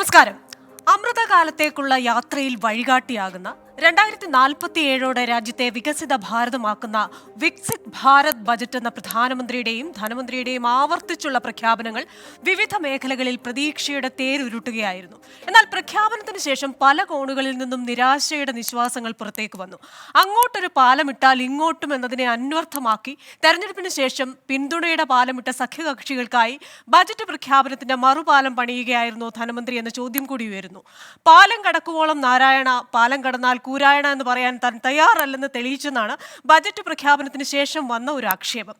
നമസ്കാരം. അമൃതകാലത്തേക്കുള്ള യാത്രയിൽ വഴികാട്ടിയാകുന്ന 2047 രാജ്യത്തെ വികസിത ഭാരതമാക്കുന്ന വികസിത് ഭാരത് ബജറ്റ് എന്ന പ്രധാനമന്ത്രിയുടെയും ധനമന്ത്രിയുടെയും ആവർത്തിച്ചുള്ള പ്രഖ്യാപനങ്ങൾ വിവിധ മേഖലകളിൽ പ്രതീക്ഷയുടെ തേരുരുട്ടുകയായിരുന്നു. എന്നാൽ പ്രഖ്യാപനത്തിന് ശേഷം പല കോണുകളിൽ നിന്നും നിരാശയുടെ നിശ്വാസങ്ങൾ പുറത്തേക്ക് വന്നു. അങ്ങോട്ടൊരു പാലമിട്ടാൽ ഇങ്ങോട്ടും എന്നതിനെ അന്വർത്ഥമാക്കി തെരഞ്ഞെടുപ്പിന് ശേഷം പിന്തുണയുടെ പാലമിട്ട സഖ്യകക്ഷികൾക്കായി ബജറ്റ് പ്രഖ്യാപനത്തിന്റെ മറുപാലം പണിയുകയായിരുന്നു ധനമന്ത്രി എന്ന ചോദ്യം കൂടി ഉയരുന്നു. പാലം കടക്കുവോളം നാരായണ, പാലം കടന്നാൽ കൂരായണ എന്ന് പറയാൻ താൻ തയ്യാറല്ലെന്ന് തെളിയിച്ചെന്നാണ് ബജറ്റ് പ്രഖ്യാപനത്തിന് ശേഷം വന്ന ഒരു ആക്ഷേപം.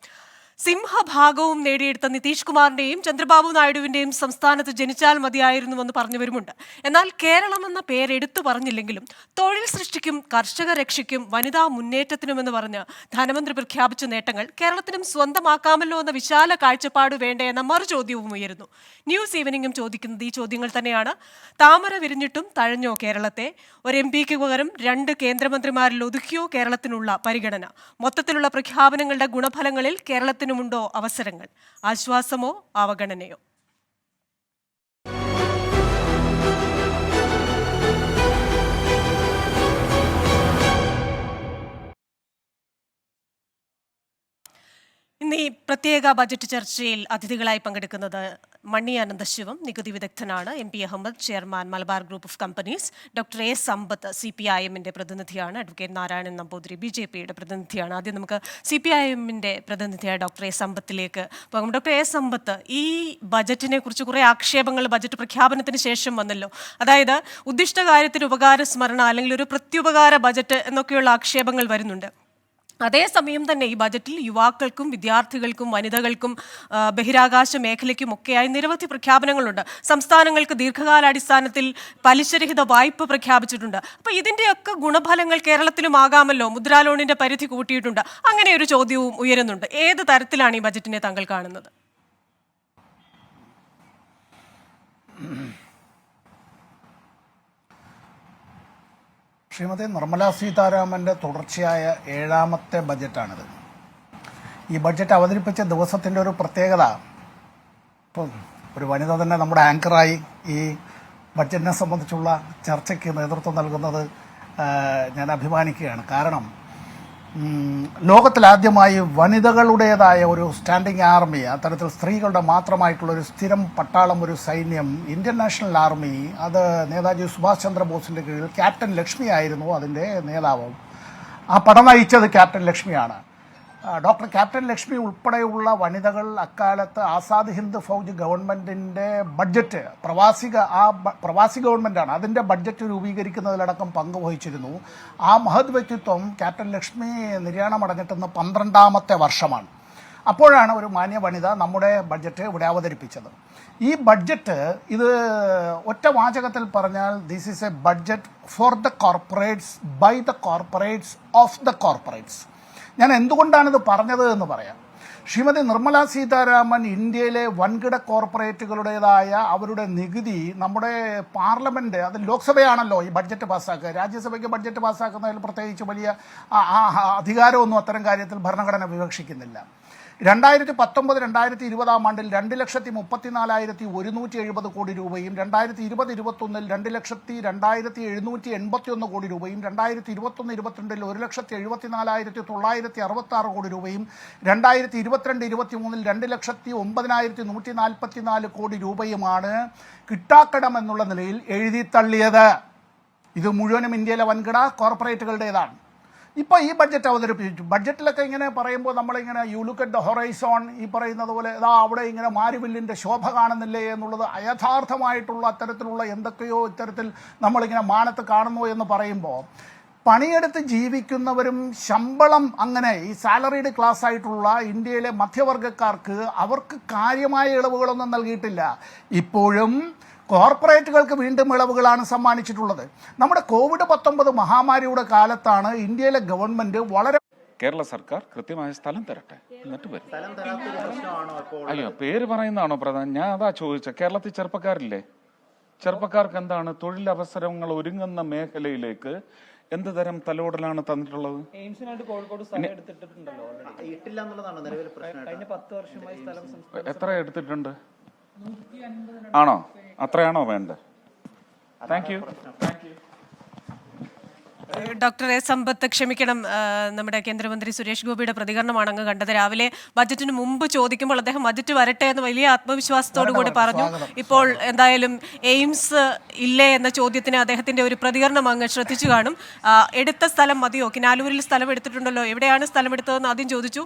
സിംഹഭാഗവും നേടിയെടുത്ത നിതീഷ് കുമാറിന്റെയും ചന്ദ്രബാബു നായിഡുവിന്റെയും സംസ്ഥാനത്ത് ജനിച്ചാൽ മതിയായിരുന്നുവെന്ന് പറഞ്ഞവരുമുണ്ട്. എന്നാൽ കേരളം എന്ന പേരെടുത്തു പറഞ്ഞില്ലെങ്കിലും തൊഴിൽ സൃഷ്ടിക്കും, കർഷക രക്ഷയ്ക്കും, വനിതാ മുന്നേറ്റത്തിനുമെന്ന് പറഞ്ഞ് ധനമന്ത്രി പ്രഖ്യാപിച്ച നേട്ടങ്ങൾ കേരളത്തിനും സ്വന്തമാക്കാമല്ലോ എന്ന വിശാല കാഴ്ചപ്പാട് വേണ്ടേ എന്ന മറു ചോദ്യവും ഉയരുന്നു. ന്യൂസ് ഈവനിങ്ങും ചോദിക്കുന്നത് ഈ ചോദ്യങ്ങൾ തന്നെയാണ്. താമര വിരിഞ്ഞിട്ടും തഴഞ്ഞോ കേരളത്തെ? ഒരു MP-ക്ക് പകരം 2 കേന്ദ്രമന്ത്രിമാരിൽ ഒതുക്കിയോ കേരളത്തിനുള്ള പരിഗണന? മൊത്തത്തിലുള്ള പ്രഖ്യാപനങ്ങളുടെ ഗുണഫലങ്ങളിൽ കേരളത്തിനുമുണ്ടോ അവസരങ്ങൾ? ആശ്വാസമോ അവഗണനയോ? ഇന്ന് ഈ പ്രത്യേക ബജറ്റ് ചർച്ചയിൽ അതിഥികളായി പങ്കെടുക്കുന്നത് മണി അനന്തശിവം, നികുതി വിദഗ്ധനാണ്, MP Ahammed, chairman Malabar group of companies, doctor A Sampath, CPIM-ന്റെ പ്രതിനിധിയാണ്, അഡ്വക്കേറ്റ് നാരായണൻ നമ്പൂതിരി, BJP-യുടെ പ്രതിനിധിയാണ്. ആദ്യം നമുക്ക് CPIM-ന്റെ പ്രതിനിധിയായ ഡോക്ടർ A സമ്പത്തിലേക്ക് പോകാം. ഡോക്ടർ A സമ്പത്ത്, ഈ ബജറ്റിനെ കുറിച്ച് കുറേ ആക്ഷേപങ്ങൾ ബജറ്റ് പ്രഖ്യാപനത്തിന് ശേഷം വന്നല്ലോ. അതായത് ഉദ്ദിഷ്ട കാര്യത്തിന് ഉപകാര സ്മരണ അല്ലെങ്കിൽ ഒരു പ്രത്യുപകാര ബജറ്റ് എന്നൊക്കെയുള്ള ആക്ഷേപങ്ങൾ വരുന്നുണ്ട്. അതേസമയം തന്നെ ഈ ബജറ്റിൽ യുവാക്കൾക്കും വിദ്യാർത്ഥികൾക്കും വനിതകൾക്കും ബഹിരാകാശ മേഖലയ്ക്കും ഒക്കെയായി നിരവധി പ്രഖ്യാപനങ്ങളുണ്ട്. സംസ്ഥാനങ്ങൾക്ക് ദീർഘകാലാടിസ്ഥാനത്തിൽ പലിശരഹിത വായ്പ പ്രഖ്യാപിച്ചിട്ടുണ്ട്. അപ്പോൾ ഇതിൻ്റെയൊക്കെ ഗുണഫലങ്ങൾ കേരളത്തിലുമാകാമല്ലോ. മുദ്രാ ലോണിൻ്റെ പരിധി കൂട്ടിയിട്ടുണ്ട്. അങ്ങനെ ഒരു ചോദ്യവും ഉയരുന്നുണ്ട്. ഏത് തരത്തിലാണ് ഈ ബജറ്റിനെ താങ്കൾ കാണുന്നത്? ശ്രീമതി നിർമ്മല സീതാരാമൻ്റെ തുടർച്ചയായ 7ാമത്തെ ബജറ്റാണിത്. ഈ ബഡ്ജറ്റ് അവതരിപ്പിച്ച ദിവസത്തിൻ്റെ ഒരു പ്രത്യേകത, ഇപ്പം ഒരു വനിത തന്നെ നമ്മുടെ ആങ്കറായി ഈ ബഡ്ജറ്റിനെ സംബന്ധിച്ചുള്ള ചർച്ചയ്ക്ക് നേതൃത്വം നൽകുന്നത് ഞാൻ അഭിമാനിക്കുകയാണ്. കാരണം ലോകത്തിലാദ്യമായി വനിതകളുടേതായ ഒരു സ്റ്റാൻഡിംഗ് ആർമി, അത്തരത്തിൽ സ്ത്രീകളുടെ മാത്രമായിട്ടുള്ളൊരു സ്ഥിരം പട്ടാളം, ഒരു സൈന്യം, ഇന്ത്യൻ നാഷണൽ ആർമി, അത് നേതാജി സുഭാഷ് ചന്ദ്രബോസിൻ്റെ കീഴിൽ ക്യാപ്റ്റൻ ലക്ഷ്മി ആയിരുന്നു അതിൻ്റെ നേതാവ്. ആ പട നയിച്ചത് ക്യാപ്റ്റൻ ലക്ഷ്മിയാണ്. ഡോക്ടർ ക്യാപ്റ്റൻ ലക്ഷ്മി ഉൾപ്പെടെയുള്ള വനിതകൾ അക്കാലത്ത് ആസാദ് ഹിന്ദ് ഫൗജ് ഗവൺമെൻറ്റിൻ്റെ ബഡ്ജറ്റ്, പ്രവാസി ഗവൺമെൻറ്റാണ്, അതിൻ്റെ ബഡ്ജറ്റ് രൂപീകരിക്കുന്നതിലടക്കം പങ്കുവഹിച്ചിരുന്നു. ആ മഹത് വ്യക്തിത്വം ക്യാപ്റ്റൻ ലക്ഷ്മി നിര്യാണമടഞ്ഞിട്ടെന്ന് 12ാമത്തെ വർഷമാണ്. അപ്പോഴാണ് ഒരു മാന്യ വനിത നമ്മുടെ ബഡ്ജറ്റ് ഇവിടെ അവതരിപ്പിച്ചത്. ഈ ബഡ്ജറ്റ് ഇത് ഒറ്റ വാചകത്തിൽ പറഞ്ഞാൽ this is a budget for the corporates, by the corporates, of the corporates. ഞാൻ എന്തുകൊണ്ടാണിത് പറഞ്ഞത് എന്ന് പറയാം. ശ്രീമതി നിർമ്മല സീതാരാമൻ ഇന്ത്യയിലെ വൻകിട കോർപ്പറേറ്റുകളുടേതായ അവരുടെ നികുതി നമ്മുടെ പാർലമെൻറ്റ്, അത് ലോക്സഭയാണല്ലോ ഈ ബഡ്ജറ്റ് പാസ്സാക്കുക, രാജ്യസഭയ്ക്ക് ബഡ്ജറ്റ് പാസ്സാക്കുന്നതിൽ പ്രത്യേകിച്ച് വലിയ അധികാരമൊന്നും അത്തരം കാര്യത്തിൽ ഭരണഘടന വിവക്ഷിക്കുന്നില്ല. 2019-2020 ആണ്ടിൽ 2,34,170 കോടി രൂപയും 2020-21 2,02,781 കോടി രൂപയും 2021-22 1,74,966 കോടി രൂപയും 2022-23 2,09,144 കോടി രൂപയുമാണ് കിട്ടാക്കടം എന്നുള്ള നിലയിൽ എഴുതി തള്ളിയത്. ഇത് മുഴുവനും ഇന്ത്യയിലെ വൻകിട കോർപ്പറേറ്റുകളുടേതാണ്. ഇപ്പോൾ ഈ ബഡ്ജറ്റ് അവതരിപ്പിച്ചു. ബഡ്ജറ്റിലൊക്കെ ഇങ്ങനെ പറയുമ്പോൾ നമ്മളിങ്ങനെ you look at the horizon, ഈ പറയുന്നത് പോലെ അവിടെ ഇങ്ങനെ മാരിവില്ലിൻ്റെ ശോഭ കാണുന്നില്ലേ എന്നുള്ളത് അയഥാർത്ഥമായിട്ടുള്ള അത്തരത്തിലുള്ള എന്തൊക്കെയോ ഇത്തരത്തിൽ നമ്മളിങ്ങനെ മാനത്ത് കാണുന്നു എന്ന് പറയുമ്പോൾ, പണിയെടുത്ത് ജീവിക്കുന്നവരും ശമ്പളം അങ്ങനെ ഈ സാലറീഡ് ക്ലാസ് ആയിട്ടുള്ള ഇന്ത്യയിലെ മധ്യവർഗക്കാർക്ക് അവർക്ക് കാര്യമായ ഇളവുകളൊന്നും നൽകിയിട്ടില്ല. ഇപ്പോഴും കോർപ്പറേറ്റുകൾക്ക് വീണ്ടും ഇളവുകളാണ് സമ്മാനിച്ചിട്ടുള്ളത്. നമ്മുടെ COVID-19 മഹാമാരിയുടെ കാലത്താണ് ഇന്ത്യയിലെ ഗവൺമെന്റ് വളരെ കേരള സർക്കാർ കൃത്യമായ സ്ഥലം തരട്ടെ എന്നിട്ട് വരും. അയ്യോ, പേര് പറയുന്നതാണോ പ്രധാനം? ഞാൻ അതാ ചോദിച്ച. കേരളത്തിൽ ചെറുപ്പക്കാരില്ലേ? ചെറുപ്പക്കാർക്ക് എന്താണ് തൊഴിലവസരങ്ങൾ ഒരുങ്ങുന്ന മേഖലയിലേക്ക് എന്ത് തരം തലോടലാണ് തന്നിട്ടുള്ളത്? എത്ര എടുത്തിട്ടുണ്ട്? ആണോ? അത്രയാണോ വേണ്ടത്? Thank you. ഡോക്ടർ എസ് സമ്പത്ത്, ക്ഷമിക്കണം, നമ്മുടെ കേന്ദ്രമന്ത്രി സുരേഷ് ഗോപിയുടെ പ്രതികരണമാണ് അങ്ങ് കണ്ടത്. രാവിലെ ബജറ്റിന് മുമ്പ് ചോദിക്കുമ്പോൾ അദ്ദേഹം ബജറ്റ് വരട്ടെ എന്ന് വലിയ ആത്മവിശ്വാസത്തോടു കൂടി പറഞ്ഞു. ഇപ്പോൾ എന്തായാലും എയിംസ് ഇല്ലേ എന്ന ചോദ്യത്തിന് അദ്ദേഹത്തിന്റെ ഒരു പ്രതികരണം അങ്ങ് ശ്രദ്ധിച്ചു കാണും. എടുത്ത സ്ഥലം മതിയോ? കിനാലൂരിൽ സ്ഥലം എടുത്തിട്ടുണ്ടല്ലോ, എവിടെയാണ് സ്ഥലം എടുത്തതെന്ന് ആദ്യം ചോദിച്ചു.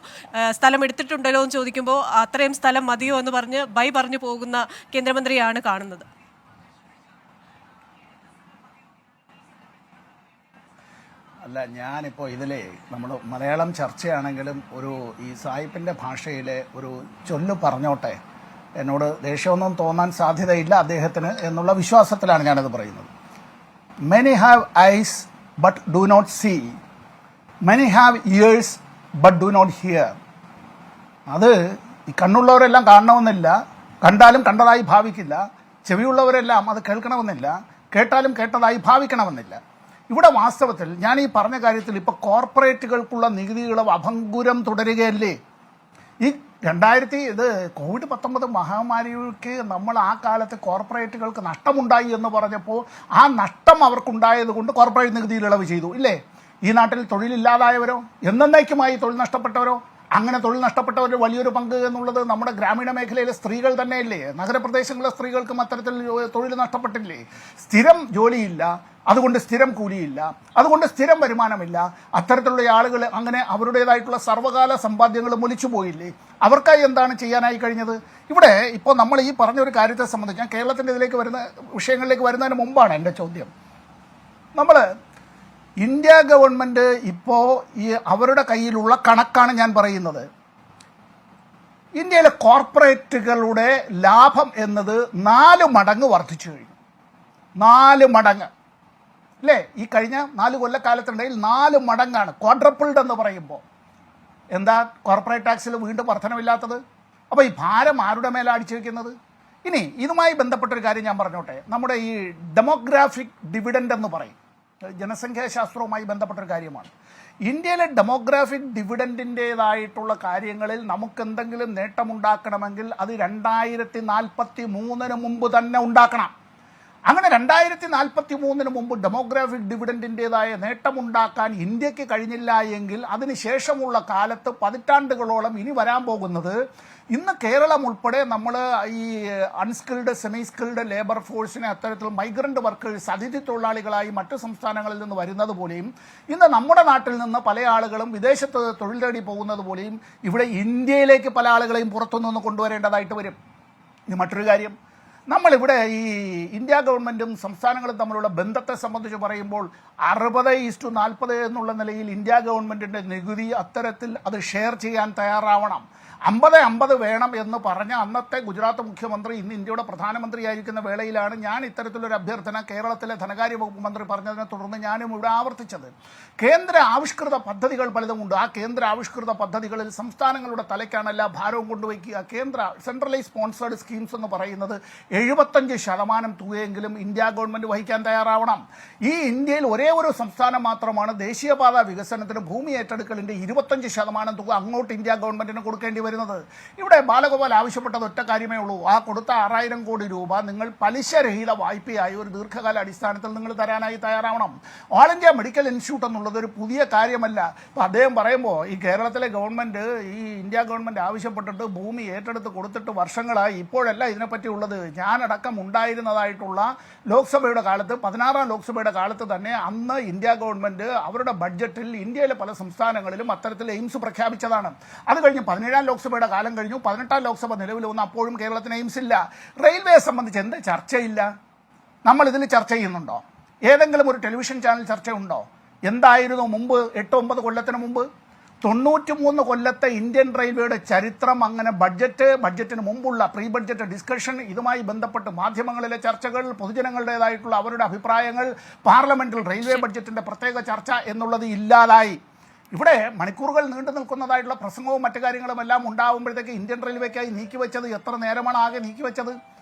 സ്ഥലം എടുത്തിട്ടുണ്ടല്ലോ എന്ന് ചോദിക്കുമ്പോൾ അത്രയും സ്ഥലം മതിയോ എന്ന് പറഞ്ഞ് പറഞ്ഞു പോകുന്ന കേന്ദ്രമന്ത്രിയാണ് കാണുന്നത്. അല്ല, ഞാനിപ്പോൾ ഇതിലെ നമ്മൾ മലയാളം ചർച്ചയാണെങ്കിലും ഈ സായിപ്പിൻ്റെ ഭാഷയിലെ ഒരു ചൊല്ല് പറഞ്ഞോട്ടെ, എന്നോട് ദേഷ്യമൊന്നും തോന്നാൻ സാധ്യതയില്ല അദ്ദേഹത്തിന് എന്നുള്ള വിശ്വാസത്തിലാണ് ഞാനത് പറയുന്നത്. Many have eyes but do not see, many have ears but do not hear. അത് ഈ കണ്ണുള്ളവരെല്ലാം കാണണമെന്നില്ല, കണ്ടാലും കണ്ടതായി ഭാവിക്കില്ല. ചെവിയുള്ളവരെല്ലാം അത് കേൾക്കണമെന്നില്ല, കേട്ടാലും കേട്ടതായി ഭാവിക്കണമെന്നില്ല. ഇവിടെ വാസ്തവത്തിൽ ഞാൻ ഈ പറഞ്ഞ കാര്യത്തിൽ ഇപ്പോൾ കോർപ്പറേറ്റുകൾക്കുള്ള നികുതികൾ അഭംഗുരം തുടരുകയല്ലേ. ഈ കോവിഡ്-19 മഹാമാരിക്ക് നമ്മൾ ആ കാലത്ത് കോർപ്പറേറ്റുകൾക്ക് നഷ്ടമുണ്ടായി എന്ന് പറഞ്ഞപ്പോൾ ആ നഷ്ടം അവർക്കുണ്ടായത് കൊണ്ട് കോർപ്പറേറ്റ് നികുതിയിൽ ഇളവ് ചെയ്തു ഇല്ലേ. ഈ നാട്ടിൽ തൊഴിലില്ലാതായവരോ എന്നേക്കുമായി തൊഴിൽ നഷ്ടപ്പെട്ടവരോ, അങ്ങനെ തൊഴിൽ നഷ്ടപ്പെട്ടവരുടെ വലിയൊരു പങ്ക് എന്നുള്ളത് നമ്മുടെ ഗ്രാമീണ മേഖലയിലെ സ്ത്രീകൾ തന്നെയല്ലേ. നഗരപ്രദേശങ്ങളിലെ സ്ത്രീകൾക്കും അത്തരത്തിൽ തൊഴിൽ നഷ്ടപ്പെട്ടില്ലേ. സ്ഥിരം ജോലിയില്ല, അതുകൊണ്ട് സ്ഥിരം കൂലിയില്ല, അതുകൊണ്ട് സ്ഥിരം വരുമാനമില്ല. അത്തരത്തിലുള്ള ആളുകൾ അങ്ങനെ അവരുടേതായിട്ടുള്ള സർവ്വകാല സമ്പാദ്യങ്ങൾ ഒലിച്ചു പോയില്ലേ. അവർക്കായി എന്താണ് ചെയ്യാനായി കഴിഞ്ഞത്? ഇവിടെ ഇപ്പോൾ നമ്മൾ ഈ പറഞ്ഞൊരു കാര്യത്തെ സംബന്ധിച്ച് ഞാൻ കേരളത്തിൻ്റെ വിഷയങ്ങളിലേക്ക് വരുന്നതിന് മുമ്പാണ് എൻ്റെ ചോദ്യം. നമ്മൾ ഇന്ത്യ ഗവൺമെൻറ് ഇപ്പോൾ അവരുടെ കയ്യിലുള്ള കണക്കാണ് ഞാൻ പറയുന്നത്. ഇന്ത്യയിലെ കോർപ്പറേറ്റുകളുടെ ലാഭം എന്നത് 4 മടങ്ങ് വർദ്ധിച്ചു കഴിഞ്ഞു. 4 മടങ്ങ് അല്ലേ? ഈ കഴിഞ്ഞ 4 കൊല്ലക്കാലത്തിനിടയിൽ 4 മടങ്ങാണ്. ക്വാഡ്രപ്പിൾഡ് എന്ന് പറയുമ്പോൾ എന്താ കോർപ്പറേറ്റ് ടാക്സിൽ വീണ്ടും വർധനമില്ലാത്തത്? അപ്പോൾ ഈ ഭാരം ആരുടെ മേലെ അടിച്ചു വയ്ക്കുന്നത്? ഇനി ഇതുമായി ബന്ധപ്പെട്ടൊരു കാര്യം ഞാൻ പറഞ്ഞോട്ടെ. നമ്മുടെ ഈ ഡെമോഗ്രാഫിക് ഡിവിഡൻഡ് എന്ന് പറയും, ജനസംഖ്യാശാസ്ത്രവുമായി ബന്ധപ്പെട്ടൊരു കാര്യമാണ്. ഇന്ത്യയിലെ ഡെമോഗ്രാഫിക് ഡിവിഡൻഡിൻ്റേതായിട്ടുള്ള കാര്യങ്ങളിൽ നമുക്കെന്തെങ്കിലും നേട്ടമുണ്ടാക്കണമെങ്കിൽ അത് 2043 മുമ്പ് തന്നെ ഉണ്ടാക്കണം. അങ്ങനെ 2043 മുമ്പ് ഡെമോഗ്രാഫിക് ഡിവിഡൻഡിൻ്റേതായ നേട്ടമുണ്ടാക്കാൻ ഇന്ത്യക്ക് കഴിഞ്ഞില്ല എങ്കിൽ അതിനുശേഷമുള്ള കാലത്ത് പതിറ്റാണ്ടുകളോളം ഇനി വരാൻ പോകുന്നത്, ഇന്ന് കേരളം ഉൾപ്പെടെ നമ്മൾ ഈ അൺസ്കിൽഡ് സെമി സ്കിൽഡ് ലേബർ ഫോഴ്സിനെ അത്തരത്തിൽ മൈഗ്രൻ്റ് വർക്കേഴ്സ് അതിഥി തൊഴിലാളികളായി മറ്റു സംസ്ഥാനങ്ങളിൽ നിന്ന് വരുന്നത് പോലെയും ഇന്ന് നമ്മുടെ നാട്ടിൽ നിന്ന് പല ആളുകളും വിദേശത്ത് തൊഴിൽ തേടി പോകുന്നത് പോലെയും ഇവിടെ ഇന്ത്യയിലേക്ക് പല ആളുകളെയും പുറത്തുനിന്ന് കൊണ്ടുവരേണ്ടതായിട്ട് വരും. ഇനി മറ്റൊരു കാര്യം, നമ്മളിവിടെ ഈ ഇന്ത്യ ഗവൺമെൻറ്റും സംസ്ഥാനങ്ങളും തമ്മിലുള്ള ബന്ധത്തെ സംബന്ധിച്ച് പറയുമ്പോൾ 60:40 എന്നുള്ള നിലയിൽ ഇന്ത്യ ഗവൺമെൻറ്റിൻ്റെ നികുതി അത്തരത്തിൽ അത് ഷെയർ ചെയ്യാൻ തയ്യാറാവണം. 50-50 വേണം എന്ന് പറഞ്ഞ അന്നത്തെ ഗുജറാത്ത് മുഖ്യമന്ത്രി ഇന്ന് ഇന്ത്യയുടെ പ്രധാനമന്ത്രിയായിരിക്കുന്ന വേളയിലാണ് ഞാൻ ഇത്തരത്തിലൊരു അഭ്യർത്ഥന കേരളത്തിലെ ധനകാര്യ വകുപ്പ് മന്ത്രി പറഞ്ഞതിനെ തുടർന്ന് ഞാനും ഇവിടെ ആവർത്തിച്ചത്. കേന്ദ്ര ആവിഷ്കൃത പദ്ധതികൾ പലതുമുണ്ട്. ആ കേന്ദ്ര ആവിഷ്കൃത പദ്ധതികളിൽ സംസ്ഥാനങ്ങളുടെ തലയ്ക്കാണ് എല്ലാ ഭാരവും കൊണ്ടുവയ്ക്കുക. കേന്ദ്ര സെൻട്രലൈസ് സ്പോൺസേഡ് സ്കീംസ് എന്ന് പറയുന്നത് 75% തുകയെങ്കിലും ഇന്ത്യ ഗവൺമെൻറ് വഹിക്കാൻ തയ്യാറാവണം. ഈ ഇന്ത്യയിൽ ഒരേ ഒരു സംസ്ഥാനം മാത്രമാണ് ദേശീയപാത വികസനത്തിന് ഭൂമി ഏറ്റെടുക്കലിൻ്റെ 25% തുക അങ്ങോട്ട് ഇന്ത്യ ഗവൺമെൻറ്റിന് കൊടുക്കേണ്ടി വരുന്നത്. ഇവിടെ ബാലഗോപാൽ ആവശ്യപ്പെട്ടത് ഒറ്റ കാര്യമേ ഉള്ളൂ. ആ കൊടുത്ത 6000 കോടി രൂപ നിങ്ങൾ പലിശരഹിത വായ്പയായി ഒരു ദീർഘകാല അടിസ്ഥാനത്തിൽ നിങ്ങൾ തരാനായി തയ്യാറാവണം. ഓൾ ഇന്ത്യ മെഡിക്കൽ ഇൻസ്റ്റിറ്റ്യൂട്ട് എന്നുള്ളത് ഒരു പുതിയ കാര്യമല്ല. അപ്പോൾ അദ്ദേഹം പറയുമ്പോൾ ഈ കേരളത്തിലെ ഗവൺമെൻറ് ഈ ഇന്ത്യ ഗവൺമെൻറ് ആവശ്യപ്പെട്ടിട്ട് ഭൂമി ഏറ്റെടുത്ത് കൊടുത്തിട്ട് വർഷങ്ങളായി. ഇപ്പോഴല്ല ഇതിനെപ്പറ്റിയുള്ളത്. ഞാനടക്കം ഉണ്ടായിരുന്നതായിട്ടുള്ള ലോക്സഭയുടെ കാലത്ത് 16ാം ലോക്സഭയുടെ കാലത്ത് തന്നെ അന്ന് ഇന്ത്യ ഗവൺമെൻറ് അവരുടെ ബഡ്ജറ്റിൽ ഇന്ത്യയിലെ പല സംസ്ഥാനങ്ങളിലും അത്തരത്തിൽ എയിംസ് പ്രഖ്യാപിച്ചതാണ്. അത് കഴിഞ്ഞ് 17ാം ലോക്സഭയുടെ കാലം കഴിഞ്ഞു, 18ാം ലോക്സഭ നിലവിൽ വന്നു. അപ്പോഴും കേരളത്തിന് എയിംസ് ഇല്ല. റെയിൽവേയെ സംബന്ധിച്ച് എന്ത് ചർച്ചയില്ല? നമ്മളിതിൽ ചർച്ച ചെയ്യുന്നുണ്ടോ? ഏതെങ്കിലും ഒരു ടെലിവിഷൻ ചാനൽ ചർച്ചയുണ്ടോ? എന്തായിരുന്നു മുമ്പ് 8-9 കൊല്ലത്തിന് മുമ്പ്? 93 കൊല്ലത്തെ ഇന്ത്യൻ റെയിൽവേയുടെ ചരിത്രം, അങ്ങനെ ബഡ്ജറ്റിന് മുമ്പുള്ള പ്രീ ബഡ്ജറ്റ് ഡിസ്കഷൻ, ഇതുമായി ബന്ധപ്പെട്ട് മാധ്യമങ്ങളിലെ ചർച്ചകൾ, പൊതുജനങ്ങളുടേതായിട്ടുള്ള അവരുടെ അഭിപ്രായങ്ങൾ, പാർലമെന്റിൽ റെയിൽവേ ബഡ്ജറ്റിന്റെ പ്രത്യേക ചർച്ച എന്നുള്ളത് ഇല്ലാതായി. ഇവിടെ മണിക്കൂറുകൾ നീണ്ടു നിൽക്കുന്നതായിട്ടുള്ള പ്രസംഗവും മറ്റു കാര്യങ്ങളും എല്ലാം ഉണ്ടാകുമ്പോഴത്തേക്ക് ഇന്ത്യൻ റെയിൽവേക്കായി നീക്കിവെച്ചത് എത്ര നേരമാണ് ആകെ നീക്കിവെച്ചത്?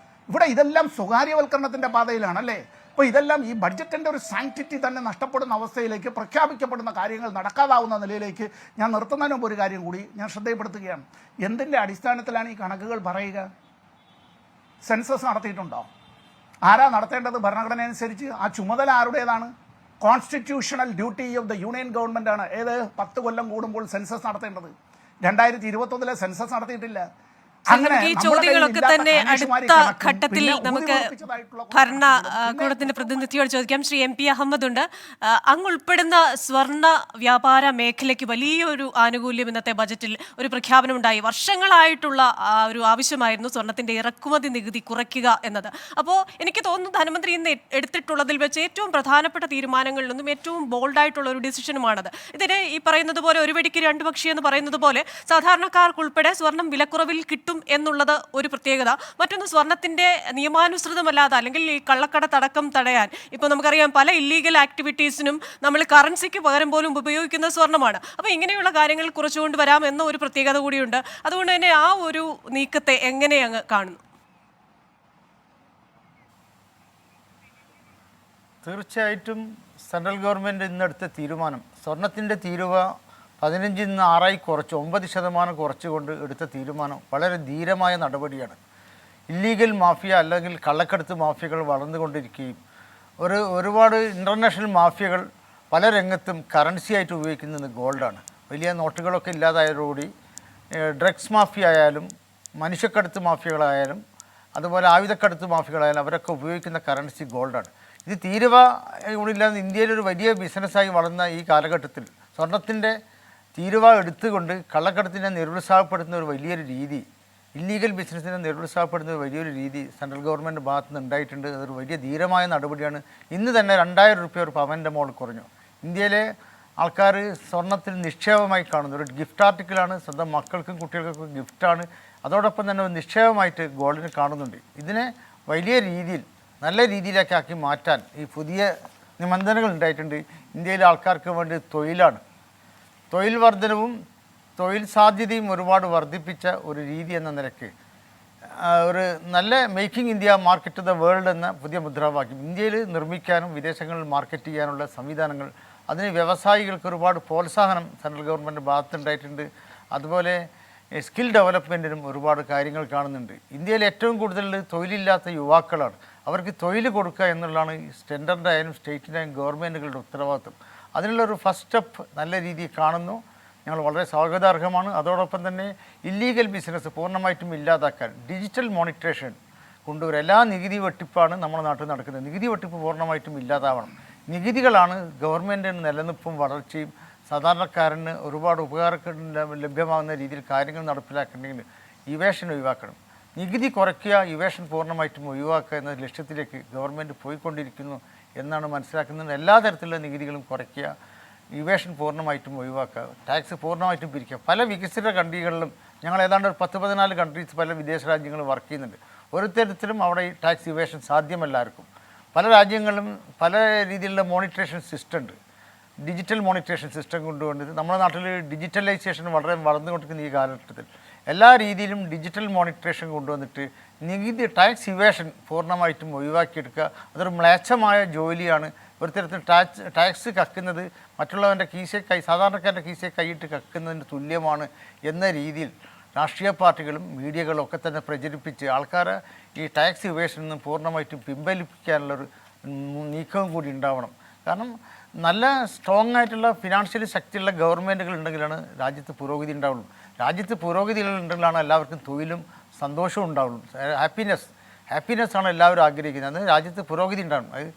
ഇവിടെ ഇതെല്ലാം സ്വകാര്യവൽക്കരണത്തിൻ്റെ പാതയിലാണല്ലേ. അപ്പോൾ ഇതെല്ലാം ഈ ബഡ്ജറ്റിൻ്റെ ഒരു സാങ്ക്ടിറ്റി തന്നെ നഷ്ടപ്പെടുന്ന അവസ്ഥയിലേക്ക്, പ്രഖ്യാപിക്കപ്പെടുന്ന കാര്യങ്ങൾ നടക്കാതാവുന്ന നിലയിലേക്ക് ഞാൻ നിർത്തുന്നതിന് മുമ്പ് ഒരു കാര്യം കൂടി ഞാൻ ശ്രദ്ധയപ്പെടുത്തുകയാണ്. എന്തിൻ്റെ അടിസ്ഥാനത്തിലാണ് ഈ കണക്കുകൾ പറയുക? സെൻസസ് നടത്തിയിട്ടുണ്ടോ? ആരാ നടത്തേണ്ടത് ഭരണഘടന അനുസരിച്ച്? ആ ചുമതല ആരുടേതാണ്? Constitutional duty of the union government ആണ്. 10 കൊല്ലം കൂടുമ്പോൾ സെൻസസ് നടത്തേണ്ടത്. 2021 സെൻസസ് നടത്തിയിട്ടില്ല. നമുക്ക് ഈ ചോദ്യങ്ങളൊക്കെ തന്നെ അടുത്ത ഘട്ടത്തിൽ നമുക്ക് ഭരണകൂടത്തിന്റെ പ്രതിനിധിയോട് ചോദിക്കാം. ശ്രീ MP അഹമ്മദ് ഉണ്ട്. അങ്ങ് ഉൾപ്പെടുന്ന സ്വർണ്ണ വ്യാപാര മേഖലയ്ക്ക് വലിയൊരു ആനുകൂല്യം ഇന്നത്തെ ബജറ്റിൽ ഒരു പ്രഖ്യാപനം ഉണ്ടായി. വർഷങ്ങളായിട്ടുള്ള ഒരു ആവശ്യമായിരുന്നു സ്വർണത്തിന്റെ ഇറക്കുമതി നികുതി കുറയ്ക്കുക എന്നത്. അപ്പോൾ എനിക്ക് തോന്നുന്നു ധനമന്ത്രി ഇന്ന് എടുത്തിട്ടുള്ളതിൽ വെച്ച് ഏറ്റവും പ്രധാനപ്പെട്ട തീരുമാനങ്ങളിൽ നിന്നും ഏറ്റവും ബോൾഡായിട്ടുള്ള ഒരു ഡിസിഷനുമാണത്. ഇതിന് ഈ പറയുന്നത് പോലെ ഒരു വെടിക്ക് രണ്ട് പക്ഷി എന്ന് പറയുന്നത് പോലെ സാധാരണക്കാർക്കുൾപ്പെടെ സ്വർണം വിലക്കുറവിൽ കിട്ടും എന്നുള്ളത് ഒരു പ്രത്യേകത. മറ്റൊന്ന്, സ്വർണത്തിന്റെ നിയമാനുസൃതമല്ലാതെ അല്ലെങ്കിൽ ഈ കള്ളക്കടത്തടക്കം തടയാൻ ഇപ്പോൾ നമുക്കറിയാം പല ഇല്ലീഗൽ ആക്ടിവിറ്റീസിനും നമ്മൾ കറൻസിക്ക് പകരം പോലും ഉപയോഗിക്കുന്ന സ്വർണ്ണമാണ്. അപ്പോൾ ഇങ്ങനെയുള്ള കാര്യങ്ങൾ കുറച്ചുകൊണ്ട് വരാം എന്ന ഒരു പ്രത്യേകത കൂടിയുണ്ട്. അതുകൊണ്ട് തന്നെ ആ ഒരു നീക്കത്തെ എങ്ങനെ അങ്ങ് കാണുന്നു? തീർച്ചയായിട്ടും സെൻട്രൽ ഗവൺമെൻറ് ഇന്നെടുത്ത തീരുമാനം, സ്വർണത്തിൻ്റെ തീരുവ 15 നിന്ന് 6 കുറച്ച് 9% കുറച്ചുകൊണ്ട് എടുത്ത തീരുമാനം വളരെ ധീരമായ നടപടിയാണ്. ഇല്ലീഗൽ മാഫിയ അല്ലെങ്കിൽ കള്ളക്കടത്ത് മാഫിയകൾ വളർന്നുകൊണ്ടിരിക്കുകയും ഒരുപാട് ഇൻ്റർനാഷണൽ മാഫിയകൾ പല രംഗത്തും കറൻസിയായിട്ട് ഉപയോഗിക്കുന്നത് ഗോൾഡാണ്. വലിയ നോട്ടുകളൊക്കെ ഇല്ലാതായതോടുകൂടി ഡ്രഗ്സ് മാഫിയ ആയാലും മനുഷ്യക്കടത്ത് മാഫിയകളായാലും അതുപോലെ ആയുധക്കടത്ത് മാഫിയകളായാലും അവരൊക്കെ ഉപയോഗിക്കുന്ന കറൻസി ഗോൾഡാണ്. ഇത് തീരുവ ഇല്ലാതെ ഇന്ത്യയിലൊരു വലിയ ബിസിനസ്സായി വളർന്ന ഈ കാലഘട്ടത്തിൽ സ്വർണത്തിൻ്റെ തീരുവ എടുത്തുകൊണ്ട് കള്ളക്കടത്തിനെ നിരുത്സാഹപ്പെടുത്തുന്ന ഒരു വലിയൊരു രീതി, ഇല്ലീഗൽ ബിസിനസ്സിനെ നിരുത്സാഹപ്പെടുന്ന ഒരു വലിയൊരു രീതി സെൻട്രൽ ഗവൺമെൻറ് ഭാഗത്ത് നിന്ന് ഉണ്ടായിട്ടുണ്ട്. അതൊരു വലിയ ധീരമായ നടപടിയാണ്. ഇന്ന് തന്നെ 2000 രൂപ ഒരു പവൻ്റെ മോൾ കുറഞ്ഞു. ഇന്ത്യയിലെ ആൾക്കാർ സ്വർണത്തിൽ നിക്ഷേപമായി കാണുന്നു. ഒരു ഗിഫ്റ്റ് ആർട്ടിക്കിളാണ്, സ്വന്തം മക്കൾക്കും കുട്ടികൾക്കും ഗിഫ്റ്റാണ്. അതോടൊപ്പം തന്നെ ഒരു നിക്ഷേപമായിട്ട് ഗോൾഡിന് കാണുന്നുണ്ട്. ഇതിനെ വലിയ രീതിയിൽ നല്ല രീതിയിലേക്ക് ആക്കി മാറ്റാൻ ഈ പുതിയ നിബന്ധനകൾ ഉണ്ടായിട്ടുണ്ട്. ഇന്ത്യയിലെ ആൾക്കാർക്ക് വേണ്ടി തൊഴിൽ വർധനവും തൊഴിൽ സാധ്യതയും ഒരുപാട് വർദ്ധിപ്പിച്ച ഒരു രീതി എന്ന നിലയ്ക്ക് ഒരു നല്ല making India market the world എന്ന പുതിയ മുദ്രാവാക്യം ഇന്ത്യയിൽ നിർമ്മിക്കാനും വിദേശങ്ങളിൽ മാർക്കറ്റ് ചെയ്യാനുള്ള സംവിധാനങ്ങൾ, അതിന് വ്യവസായികൾക്ക് ഒരുപാട് പ്രോത്സാഹനം സെൻട്രൽ ഗവൺമെൻറ് ഭാഗത്തുണ്ടായിട്ടുണ്ട്. അതുപോലെ സ്കിൽ ഡെവലപ്മെൻറ്റിനും ഒരുപാട് കാര്യങ്ങൾ കാണുന്നുണ്ട്. ഇന്ത്യയിൽ ഏറ്റവും കൂടുതൽ തൊഴിലില്ലാത്ത യുവാക്കളാണ്. അവർക്ക് തൊഴിൽ കൊടുക്കുക എന്നുള്ളതാണ് സെൻറ്ററിൻ്റെ ആയാലും സ്റ്റേറ്റിൻ്റെ ആയാലും ഗവൺമെൻറ്റുകളുടെ ഉത്തരവാദിത്വം. അതിനുള്ളൊരു ഫസ്റ്റ് സ്റ്റെപ്പ് നല്ല രീതിയിൽ കാണുന്നു. ഞങ്ങൾ വളരെ സ്വാഗതാർഹമാണ്. അതോടൊപ്പം തന്നെ ഇല്ലീഗൽ ബിസിനസ് പൂർണ്ണമായിട്ടും ഇല്ലാതാക്കാൻ ഡിജിറ്റൽ മോണിറ്ററേഷൻ കൊണ്ടുവരും. എല്ലാ നികുതി വെട്ടിപ്പാണ് നമ്മുടെ നാട്ടിൽ നടക്കുന്നത്. നികുതി വെട്ടിപ്പ് പൂർണ്ണമായിട്ടും ഇല്ലാതാവണം. നികുതികളാണ് ഗവൺമെൻറ്റിന് നിലനിൽപ്പും വളർച്ചയും സാധാരണക്കാരന് ഒരുപാട് ഉപകാരം ലഭ്യമാകുന്ന രീതിയിൽ കാര്യങ്ങൾ നടപ്പിലാക്കണമെങ്കിൽ ഇവേഷൻ ഒഴിവാക്കണം. നികുതി കുറയ്ക്കുക, ഇവേഷൻ പൂർണ്ണമായിട്ടും ഒഴിവാക്കുക എന്ന ലക്ഷ്യത്തിലേക്ക് ഗവൺമെൻറ് പോയിക്കൊണ്ടിരിക്കുന്നു എന്നാണ് മനസ്സിലാക്കുന്നത്. എല്ലാ തരത്തിലുള്ള നികുതികളും കുറയ്ക്കുക, ഇവേഷൻ പൂർണ്ണമായിട്ടും ഒഴിവാക്കുക, ടാക്സ് പൂർണ്ണമായിട്ടും പിരിക്കുക. പല വികസിത കൺട്രികളിലും ഞങ്ങൾ ഏതാണ്ട് ഒരു 10-14 കൺട്രീസ് പല വിദേശ രാജ്യങ്ങളും വർക്ക് ചെയ്യുന്നുണ്ട്. ഒരു തരത്തിലും അവിടെ ഈ ടാക്സ് ഇവേഷൻ സാധ്യമല്ലായിരിക്കും. പല രാജ്യങ്ങളിലും പല രീതിയിലുള്ള മോണിറ്ററേഷൻ സിസ്റ്റം ഉണ്ട്. ഡിജിറ്റൽ മോണിറ്ററേഷൻ സിസ്റ്റം കൊണ്ടുവന്നിട്ട് നമ്മുടെ നാട്ടിൽ ഡിജിറ്റലൈസേഷൻ വളരെ വളർന്നുകൊണ്ടിരിക്കുന്ന ഈ കാലഘട്ടത്തിൽ എല്ലാ രീതിയിലും ഡിജിറ്റൽ മോണിറ്ററേഷൻ കൊണ്ടുവന്നിട്ട് നികുതി ടാക്സ് ഇവേഷൻ പൂർണ്ണമായിട്ടും ഒഴിവാക്കിയെടുക്കുക. അതൊരു മ്ലേച്ഛമായ ജോലിയാണ്. ഒരു തരത്തിൽ ടാക്സ് കക്കുന്നത് മറ്റുള്ളവൻ്റെ സാധാരണക്കാരൻ്റെ കീശയെ കൈയിട്ട് കക്കുന്നതിന് തുല്യമാണ് എന്ന രീതിയിൽ രാഷ്ട്രീയ പാർട്ടികളും മീഡിയകളും ഒക്കെ തന്നെ പ്രചരിപ്പിച്ച് ആൾക്കാരെ ഈ ടാക്സ് ഇവേഷനിൽ നിന്ന് പൂർണ്ണമായിട്ടും പിൻവലിപ്പിക്കാനുള്ളൊരു നീക്കവും കൂടി ഉണ്ടാവണം. കാരണം നല്ല സ്ട്രോങ് ആയിട്ടുള്ള ഫിനാൻഷ്യലി ശക്തിയുള്ള ഗവൺമെൻറ്റുകൾ ഉണ്ടെങ്കിലാണ് രാജ്യത്ത് പുരോഗതി ഉണ്ടാവുള്ളൂ. രാജ്യത്ത് പുരോഗതികളുണ്ടെങ്കിലാണ് എല്ലാവർക്കും തൊഴിലും സന്തോഷവും ഉണ്ടാവുള്ളൂ. ഹാപ്പിനെസ്സാണ് എല്ലാവരും ആഗ്രഹിക്കുന്നത്. അത് രാജ്യത്ത് പുരോഗതി ഉണ്ടാവണം. അത്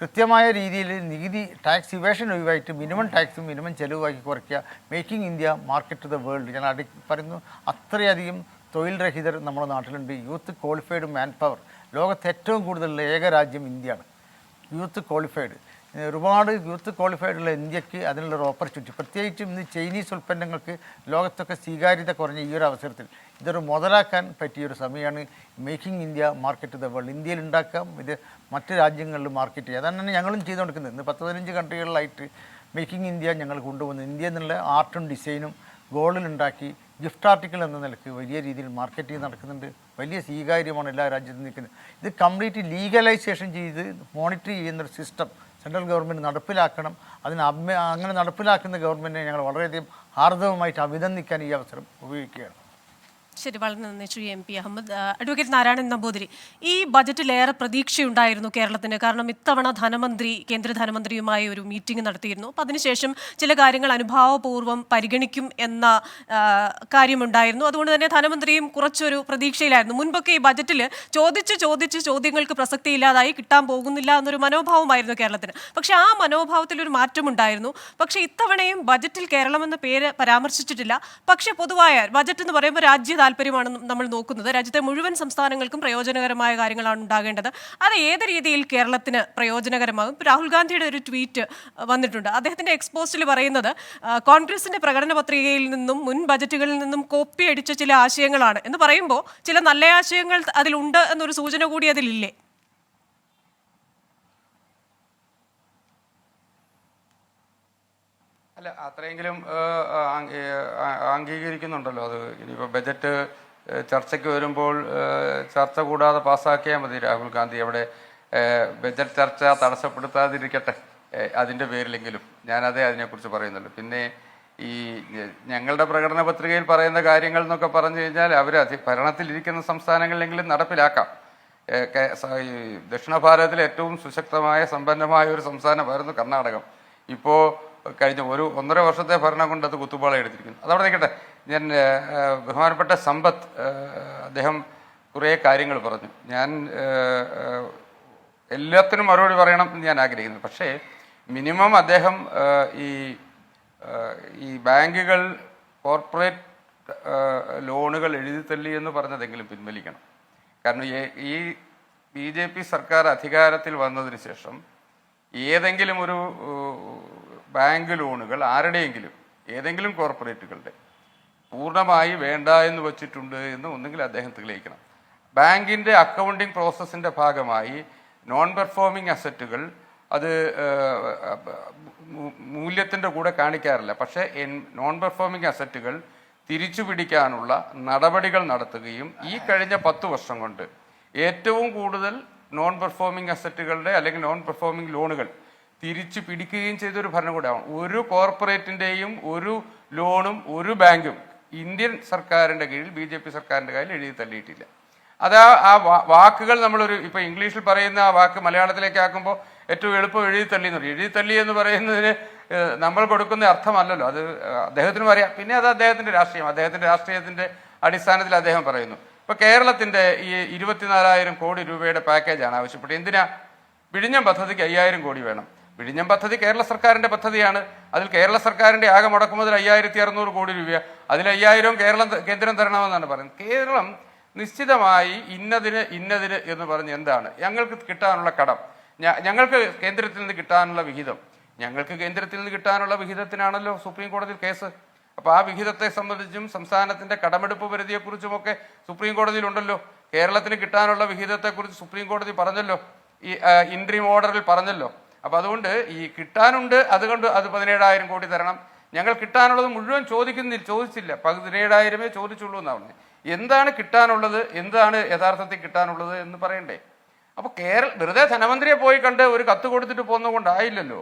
കൃത്യമായ രീതിയിൽ നികുതി ടാക്സ് ഇവേഷൻ ഒഴിവായിട്ട് മിനിമം ടാക്സും മിനിമം ചെലവാക്കി കുറയ്ക്കുക. Making India market the world. ഞാൻ പറയുന്നു, അത്രയധികം തൊഴിൽ രഹിതർ നമ്മുടെ നാട്ടിലുണ്ട്. യൂത്ത് ക്വാളിഫൈഡ് മാൻ പവർ ലോകത്ത് ഏറ്റവും കൂടുതലുള്ള ഏക രാജ്യം ഇന്ത്യയാണ്. യൂത്ത് ക്വാളിഫൈഡ് ഒരുപാട് യൂത്ത് ക്വാളിഫൈഡുള്ള ഇന്ത്യക്ക് അതിനുള്ളൊരു ഓപ്പർച്യൂണിറ്റി, പ്രത്യേകിച്ചും ഇന്ന് ചൈനീസ് ഉൽപ്പന്നങ്ങൾക്ക് ലോകത്തൊക്കെ സ്വീകാര്യത കുറഞ്ഞ ഈ ഒരു അവസരത്തിൽ ഇതൊരു മുതലാക്കാൻ പറ്റിയൊരു സമയമാണ്. Making India market the world. ഇന്ത്യയിൽ ഉണ്ടാക്കാം, ഇത് മറ്റ് രാജ്യങ്ങളിൽ മാർക്കറ്റ് ചെയ്യുക. അതാണ് ഞങ്ങളും ചെയ്തുകൊണ്ടിരിക്കുന്നത്. ഇന്ന് 10-15 കൺട്രികളിലായിട്ട് മേക്കിംഗ് ഇന്ത്യ ഞങ്ങൾ കൊണ്ടുവന്നു. ഇന്ത്യയിൽ നിന്നുള്ള ആർട്ടും ഡിസൈനും ഗോൾഡിലുണ്ടാക്കി ഗിഫ്റ്റ് ആർട്ടിക്കിൾ എന്ന നിലയ്ക്ക് വലിയ രീതിയിൽ മാർക്കറ്റിംഗ് നടക്കുന്നുണ്ട്. വലിയ സ്വീകാര്യമാണ് എല്ലാ രാജ്യത്തും നിൽക്കുന്നത്. ഇത് കംപ്ലീറ്റ് ലീഗലൈസേഷൻ ചെയ്ത് മോണിറ്റർ ചെയ്യുന്നൊരു സിസ്റ്റം സെൻട്രൽ ഗവൺമെൻറ് നടപ്പിലാക്കണം. അങ്ങനെ നടപ്പിലാക്കുന്ന ഗവൺമെൻറ്റിനെ ഞങ്ങൾ വളരെയധികം ഹാർദവമായിട്ട് അഭിനന്ദിക്കാൻ ഈ അവസരം ഉപയോഗിക്കുകയാണ്. ശരി, വളരെ നന്ദി ശ്രീ MP അഹമ്മദ്. അഡ്വക്കേറ്റ് നാരായണൻ നമ്പൂതിരി, ഈ ബജറ്റിലേറെ പ്രതീക്ഷയുണ്ടായിരുന്നു കേരളത്തിന്. കാരണം ഇത്തവണ ധനമന്ത്രി കേന്ദ്ര ധനമന്ത്രിയുമായി ഒരു മീറ്റിംഗ് നടത്തിയിരുന്നു. അപ്പം അതിനുശേഷം ചില കാര്യങ്ങൾ അനുഭാവപൂർവ്വം പരിഗണിക്കും എന്ന കാര്യമുണ്ടായിരുന്നു. അതുകൊണ്ട് തന്നെ ധനമന്ത്രിയും കുറച്ചൊരു പ്രതീക്ഷയിലായിരുന്നു. മുൻപൊക്കെ ഈ ബജറ്റിൽ ചോദിച്ച് ചോദ്യങ്ങൾക്ക് പ്രസക്തിയില്ലാതായി കിട്ടാൻ പോകുന്നില്ല എന്നൊരു മനോഭാവമായിരുന്നു കേരളത്തിന്. പക്ഷേ ആ മനോഭാവത്തിലൊരു മാറ്റമുണ്ടായിരുന്നു. പക്ഷേ ഇത്തവണയും ബജറ്റിൽ കേരളം എന്ന പേര് പരാമർശിച്ചിട്ടില്ല. പക്ഷേ പൊതുവായ ബജറ്റ് എന്ന് പറയുമ്പോൾ രാജ്യ താല്പര്യമാണ് നമ്മൾ നോക്കുന്നത്. രാജ്യത്തെ മുഴുവൻ സംസ്ഥാനങ്ങൾക്കും പ്രയോജനകരമായ കാര്യങ്ങളാണ് ഉണ്ടാകേണ്ടത്. അത് ഏത് രീതിയിൽ കേരളത്തിന് പ്രയോജനകരമാകും? രാഹുൽ ഗാന്ധിയുടെ ഒരു ട്വീറ്റ് വന്നിട്ടുണ്ട്. അദ്ദേഹത്തിന്റെ എക്സ്പോസ്റ്റിൽ പറയുന്നത് കോൺഗ്രസിന്റെ പ്രകടന പത്രികയിൽ നിന്നും മുൻ ബജറ്റുകളിൽ നിന്നും കോപ്പി അടിച്ച ചില ആശയങ്ങളാണ് എന്ന് പറയുമ്പോൾ ചില നല്ല ആശയങ്ങൾ അതിലുണ്ട് എന്നൊരു സൂചന കൂടി അതിലില്ലേ? അല്ല, അത്രയെങ്കിലും അംഗീകരിക്കുന്നുണ്ടല്ലോ. അത് ഇനിയിപ്പോൾ ബജറ്റ് ചർച്ചയ്ക്ക് വരുമ്പോൾ ചർച്ച കൂടാതെ പാസ്സാക്കിയാൽ മതി. രാഹുൽ ഗാന്ധി അവിടെ ബജറ്റ് ചർച്ച തടസ്സപ്പെടുത്താതിരിക്കട്ടെ അതിൻ്റെ പേരിലെങ്കിലും. ഞാനതേ അതിനെക്കുറിച്ച് പറയുന്നുള്ളൂ. പിന്നെ ഈ ഞങ്ങളുടെ പ്രകടന പത്രികയിൽ പറയുന്ന കാര്യങ്ങൾ എന്നൊക്കെ പറഞ്ഞു കഴിഞ്ഞാൽ അവർ ഭരണത്തിലിരിക്കുന്ന സംസ്ഥാനങ്ങളിലെങ്കിലും നടപ്പിലാക്കാം. ഈ ദക്ഷിണ ഭാരതത്തിലെ ഏറ്റവും സുശക്തമായ സമ്പന്നമായ ഒരു സംസ്ഥാനമായിരുന്നു കർണാടകം. ഇപ്പോൾ കഴിഞ്ഞ 1.5 വർഷത്തെ ഭരണം കൊണ്ട് അത് കുത്തുപാള എടുത്തിരിക്കുന്നു. അതവിടെ നിൽക്കട്ടെ. ഞാൻ ബഹുമാനപ്പെട്ട സമ്പത്ത് അദ്ദേഹം കുറേ കാര്യങ്ങൾ പറഞ്ഞു. ഞാൻ എല്ലാത്തിനും മറുപടി പറയണം എന്ന് ഞാൻ ആഗ്രഹിക്കുന്നു. പക്ഷേ മിനിമം അദ്ദേഹം ഈ ബാങ്കുകൾ കോർപ്പറേറ്റ് ലോണുകൾ എഴുതിത്തള്ളി എന്ന് പറഞ്ഞതെങ്കിലും പിൻവലിക്കണം. കാരണം ഈ BJP സർക്കാർ അധികാരത്തിൽ വന്നതിന് ശേഷം ഏതെങ്കിലും ഒരു ബാങ്ക് ലോണുകൾ ആരുടെയെങ്കിലും ഏതെങ്കിലും കോർപ്പറേറ്റുകളുടെ പൂർണ്ണമായി വേണ്ട എന്ന് വച്ചിട്ടുണ്ട് എന്ന് ഒന്നെങ്കിൽ അദ്ദേഹം തെളിയിക്കണം. ബാങ്കിൻ്റെ അക്കൗണ്ടിങ് പ്രോസസ്സിൻ്റെ ഭാഗമായി നോൺ പെർഫോമിംഗ് അസറ്റുകൾ അത് മൂല്യത്തിൻ്റെ കൂടെ കാണിക്കാറില്ല. പക്ഷേ നോൺ പെർഫോമിംഗ് അസറ്റുകൾ തിരിച്ചു പിടിക്കാനുള്ള നടപടികൾ നടത്തുകയും ഈ കഴിഞ്ഞ 10 വർഷം കൊണ്ട് ഏറ്റവും കൂടുതൽ നോൺ പെർഫോമിംഗ് അസറ്റുകളുടെ അല്ലെങ്കിൽ നോൺ പെർഫോമിംഗ് ലോണുകൾ തിരിച്ചു പിടിക്കുകയും ചെയ്തൊരു ഭരണകൂടമാണ്. ഒരു കോർപ്പറേറ്റിൻ്റെയും ഒരു ലോണും ഒരു ബാങ്കും ഇന്ത്യൻ സർക്കാരിൻ്റെ കീഴിൽ BJP സർക്കാരിൻ്റെ കയ്യിൽ എഴുതി തള്ളിയിട്ടില്ല. അത് ആ വാക്കുകൾ നമ്മളൊരു ഇപ്പോൾ ഇംഗ്ലീഷിൽ പറയുന്ന ആ വാക്ക് മലയാളത്തിലേക്ക് ആക്കുമ്പോൾ ഏറ്റവും എളുപ്പം എഴുതി തള്ളി എന്ന് പറയും. എഴുതി തള്ളി എന്ന് പറയുന്നതിന് നമ്മൾ കൊടുക്കുന്ന അർത്ഥമല്ലല്ലോ. അത് അദ്ദേഹത്തിനും അറിയാം. പിന്നെ അത് അദ്ദേഹത്തിൻ്റെ രാഷ്ട്രീയം, അദ്ദേഹത്തിൻ്റെ രാഷ്ട്രീയത്തിൻ്റെ അടിസ്ഥാനത്തിൽ അദ്ദേഹം പറയുന്നു. ഇപ്പോൾ കേരളത്തിൻ്റെ ഈ 24,000 കോടി രൂപയുടെ പാക്കേജാണ് ആവശ്യപ്പെട്ടത്. എന്തിനാ? വിഴിഞ്ഞം പദ്ധതിക്ക് 5,000 കോടി വേണം. വിഴിഞ്ഞം പദ്ധതി കേരള സർക്കാരിൻ്റെ പദ്ധതിയാണ്. അതിൽ കേരള സർക്കാരിൻ്റെ ആകെ മുടക്കുമുതൽ 5,600 കോടി രൂപ. അതിൽ 5,000 കേന്ദ്രം തരണമെന്നാണ് പറയുന്നത്. കേരളം നിശ്ചിതമായി ഇന്നതിന് എന്ന് പറഞ്ഞ് എന്താണ് ഞങ്ങൾക്ക് കിട്ടാനുള്ള കടം, ഞങ്ങൾക്ക് കേന്ദ്രത്തിൽ നിന്ന് കിട്ടാനുള്ള വിഹിതം, ഞങ്ങൾക്ക് കേന്ദ്രത്തിൽ നിന്ന് കിട്ടാനുള്ള വിഹിതത്തിനാണല്ലോ സുപ്രീം കോടതിയിൽ കേസ്. അപ്പോൾ ആ വിഹിതത്തെ സംബന്ധിച്ചും സംസ്ഥാനത്തിൻ്റെ കടമെടുപ്പ് പരിധിയെക്കുറിച്ചുമൊക്കെ സുപ്രീം കോടതിയിലുണ്ടല്ലോ. കേരളത്തിന് കിട്ടാനുള്ള വിഹിതത്തെക്കുറിച്ച് സുപ്രീം കോടതി പറഞ്ഞല്ലോ, ഈ ഇൻട്രീം ഓർഡറിൽ പറഞ്ഞല്ലോ. അപ്പോൾ അതുകൊണ്ട് ഈ കിട്ടാനുണ്ട്, അതുകൊണ്ട് അത് 17,000 കോടി തരണം. ഞങ്ങൾ കിട്ടാനുള്ളത് മുഴുവൻ ചോദിച്ചില്ല, 17,000 ചോദിച്ചുള്ളൂ എന്നാണ് പറഞ്ഞത്. എന്താണ് കിട്ടാനുള്ളത്, എന്താണ് യഥാർത്ഥത്തിൽ കിട്ടാനുള്ളത് എന്ന് പറയണ്ടേ? അപ്പോൾ വെറുതെ ധനമന്ത്രിയെ പോയി കണ്ട് ഒരു കത്ത് കൊടുത്തിട്ട് പോകുന്നതുകൊണ്ടായില്ലല്ലോ.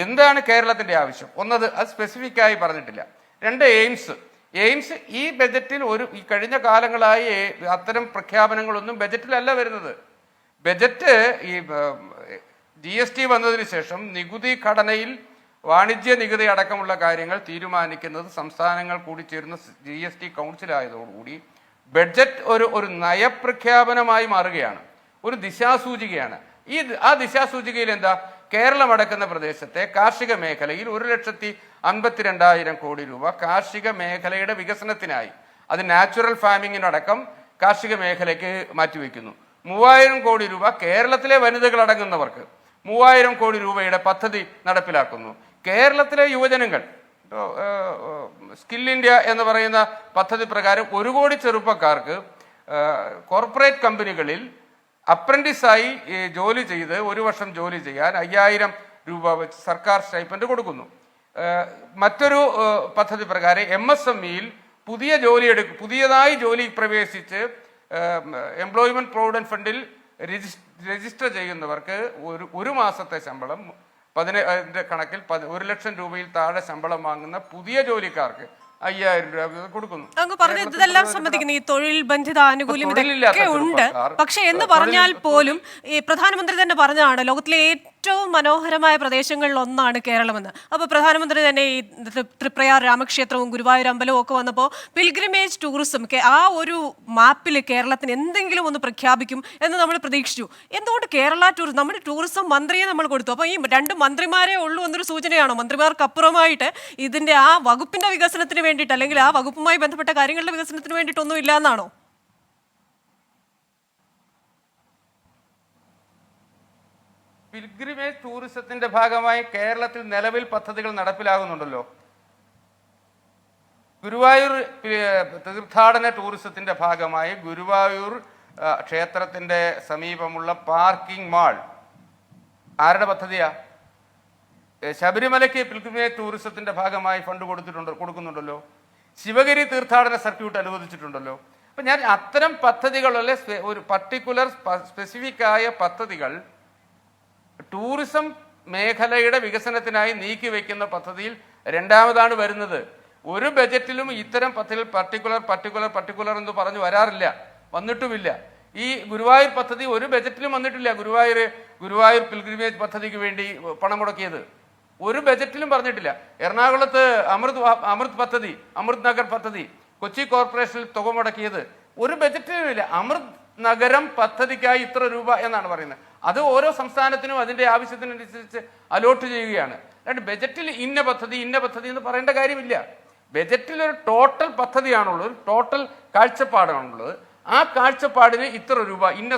എന്താണ് കേരളത്തിൻ്റെ ആവശ്യം? ഒന്നത് അത് സ്പെസിഫിക് ആയി പറഞ്ഞിട്ടില്ല. 2 എയിംസ് ഈ ബജറ്റിൽ ഈ കഴിഞ്ഞ കാലങ്ങളായി അത്തരം പ്രഖ്യാപനങ്ങളൊന്നും ബജറ്റിലല്ല വരുന്നത്. ബജറ്റ് ഈ GST വന്നതിന് ശേഷം നികുതി ഘടനയിൽ വാണിജ്യ നികുതി അടക്കമുള്ള കാര്യങ്ങൾ തീരുമാനിക്കുന്നത് സംസ്ഥാനങ്ങൾ കൂടി ചേരുന്ന GST കൗൺസിലായതോടുകൂടി ബഡ്ജറ്റ് ഒരു നയപ്രഖ്യാപനമായി മാറുകയാണ്, ഒരു ദിശാസൂചികയാണ്. ആ ദിശാസൂചികയിൽ എന്താ? കേരളം അടക്കുന്ന പ്രദേശത്തെ കാർഷിക മേഖലയിൽ 1,52,000 കോടി രൂപ കാർഷിക മേഖലയുടെ വികസനത്തിനായി, അത് നാച്ചുറൽ ഫാമിങ്ങിനടക്കം കാർഷിക മേഖലയ്ക്ക് മാറ്റിവെക്കുന്നു. 3,000 കോടി രൂപ കേരളത്തിലെ വനിതകൾ അടങ്ങുന്നവർക്ക് 3,000 കോടി രൂപയുടെ പദ്ധതി നടപ്പിലാക്കുന്നു. കേരളത്തിലെ യുവജനങ്ങൾ സ്കിൽ ഇന്ത്യ എന്ന് പറയുന്ന പദ്ധതി പ്രകാരം 1 കോടി ചെറുപ്പക്കാർക്ക് കോർപ്പറേറ്റ് കമ്പനികളിൽ അപ്രന്റീസായി ജോലി ചെയ്ത് 1 വർഷം ജോലി ചെയ്യാൻ 5,000 രൂപ വെച്ച് സർക്കാർ സ്റ്റൈപ്പൻഡ് കൊടുക്കുന്നു. മറ്റൊരു പദ്ധതി പ്രകാരം MSMEയിൽ പുതിയതായി ജോലി പ്രവേശിച്ച് എംപ്ലോയ്മെന്റ് പ്രൊവിഡന്റ് ഫണ്ടിൽ രജിസ്റ്റർ ചെയ്യുന്നവർക്ക് ഒരു മാസത്തെ ശമ്പളം 10 കണക്കിൽ 1 ലക്ഷം രൂപയിൽ താഴെ ശമ്പളം വാങ്ങുന്ന പുതിയ ജോലിക്കാർക്ക് 5000 രൂപ കൊടുക്കുന്നു. അങ്ങ് പറഞ്ഞത് ഇതെല്ലാം സമ്മതിക്കുന്നു, ഈ തൊഴിൽ ബന്ധിത ആനുകൂല്യം ഇതൊക്കെ ഉണ്ട്. പക്ഷെ എന്ന് പറഞ്ഞാൽ പോലും ഈ പ്രധാനമന്ത്രി തന്നെ പറഞ്ഞതാണ് ലോകത്തിലെ ഏറ്റവും മനോഹരമായ പ്രദേശങ്ങളിൽ ഒന്നാണ് കേരളമെന്ന്. അപ്പോൾ പ്രധാനമന്ത്രി തന്നെ ഈ തൃപ്രയാർ രാമക്ഷേത്രവും ഗുരുവായൂർ അമ്പലവും ഒക്കെ വന്നപ്പോൾ പിൽഗ്രിമേജ് ടൂറിസം ആ ഒരു മാപ്പിൽ കേരളത്തിന് എന്തെങ്കിലും ഒന്ന് പ്രഖ്യാപിക്കും എന്ന് നമ്മൾ പ്രതീക്ഷിച്ചു. എന്തുകൊണ്ട് കേരള ടൂറിസം, നമ്മുടെ ടൂറിസം മന്ത്രിയെ നമ്മൾ കൊടുത്തു. അപ്പോൾ ഈ 2 മന്ത്രിമാരേ ഉള്ളൂ എന്നൊരു സൂചനയാണോ? മന്ത്രിമാർക്കപ്പുറമായിട്ട് ഇതിന്റെ ആ വകുപ്പിന്റെ വികസനത്തിന് വേണ്ടിയിട്ട് അല്ലെങ്കിൽ ആ വകുപ്പുമായി ബന്ധപ്പെട്ട കാര്യങ്ങളുടെ വികസനത്തിന് വേണ്ടിയിട്ടൊന്നും ഇല്ല എന്നാണോ? പിൽഗ്രിമേജ് ടൂറിസത്തിന്റെ ഭാഗമായി കേരളത്തിൽ നിലവിൽ പദ്ധതികൾ നടപ്പിലാകുന്നുണ്ടല്ലോ. ഗുരുവായൂർ തീർത്ഥാടന ടൂറിസത്തിന്റെ ഭാഗമായി ഗുരുവായൂർ ക്ഷേത്രത്തിന്റെ സമീപമുള്ള പാർക്കിംഗ് മാൾ ആരുടെ പദ്ധതിയാ? ശബരിമലയ്ക്ക് പിൽഗ്രിമേജ് ടൂറിസത്തിന്റെ ഭാഗമായി ഫണ്ട് കൊടുക്കുന്നുണ്ടല്ലോ. ശിവഗിരി തീർത്ഥാടന സർക്യൂട്ട് അനുവദിച്ചിട്ടുണ്ടല്ലോ. അപ്പം ഞാൻ അത്തരം പദ്ധതികളുള്ള ഒരു പർട്ടിക്കുലർ സ്പെസിഫിക് ആയ പദ്ധതികൾ ടൂറിസം മേഖലയുടെ വികസനത്തിനായി നീക്കിവെക്കുന്ന പദ്ധതിയിൽ രണ്ടാമതാണ് വരുന്നത്. ഒരു ബജറ്റിലും ഇത്തരം പദ്ധതികൾ പർട്ടിക്കുലർ എന്ന് പറഞ്ഞു വരാറില്ല, വന്നിട്ടുമില്ല. ഈ ഗുരുവായൂർ പദ്ധതി ഒരു ബജറ്റിലും വന്നിട്ടില്ല. ഗുരുവായൂർ പിൽഗ്രിമേജ് പദ്ധതിക്ക് വേണ്ടി പണം മുടക്കിയത് ഒരു ബജറ്റിലും പറഞ്ഞിട്ടില്ല. എറണാകുളത്ത് അമൃത് പദ്ധതി, അമൃത് നഗർ പദ്ധതി, കൊച്ചി കോർപ്പറേഷനിൽ തുക മുടക്കിയത് ഒരു ബജറ്റിലും ഇല്ല. അമൃത് നഗരം പദ്ധതിക്കായി ഇത്ര രൂപ എന്നാണ് പറയുന്നത്. അത് ഓരോ സംസ്ഥാനത്തിനും അതിൻ്റെ ആവശ്യത്തിനനുസരിച്ച് അലോട്ട് ചെയ്യുകയാണ്. അല്ലാണ്ട് ബജറ്റിൽ ഇന്ന പദ്ധതി എന്ന് പറയേണ്ട കാര്യമില്ല. ബജറ്റിൽ ഒരു ടോട്ടൽ പദ്ധതിയാണുള്ളത്, ഒരു ടോട്ടൽ കാഴ്ചപ്പാടാണുള്ളത്. ആ കാഴ്ചപ്പാടിന് ഇത്ര രൂപ ഇന്ന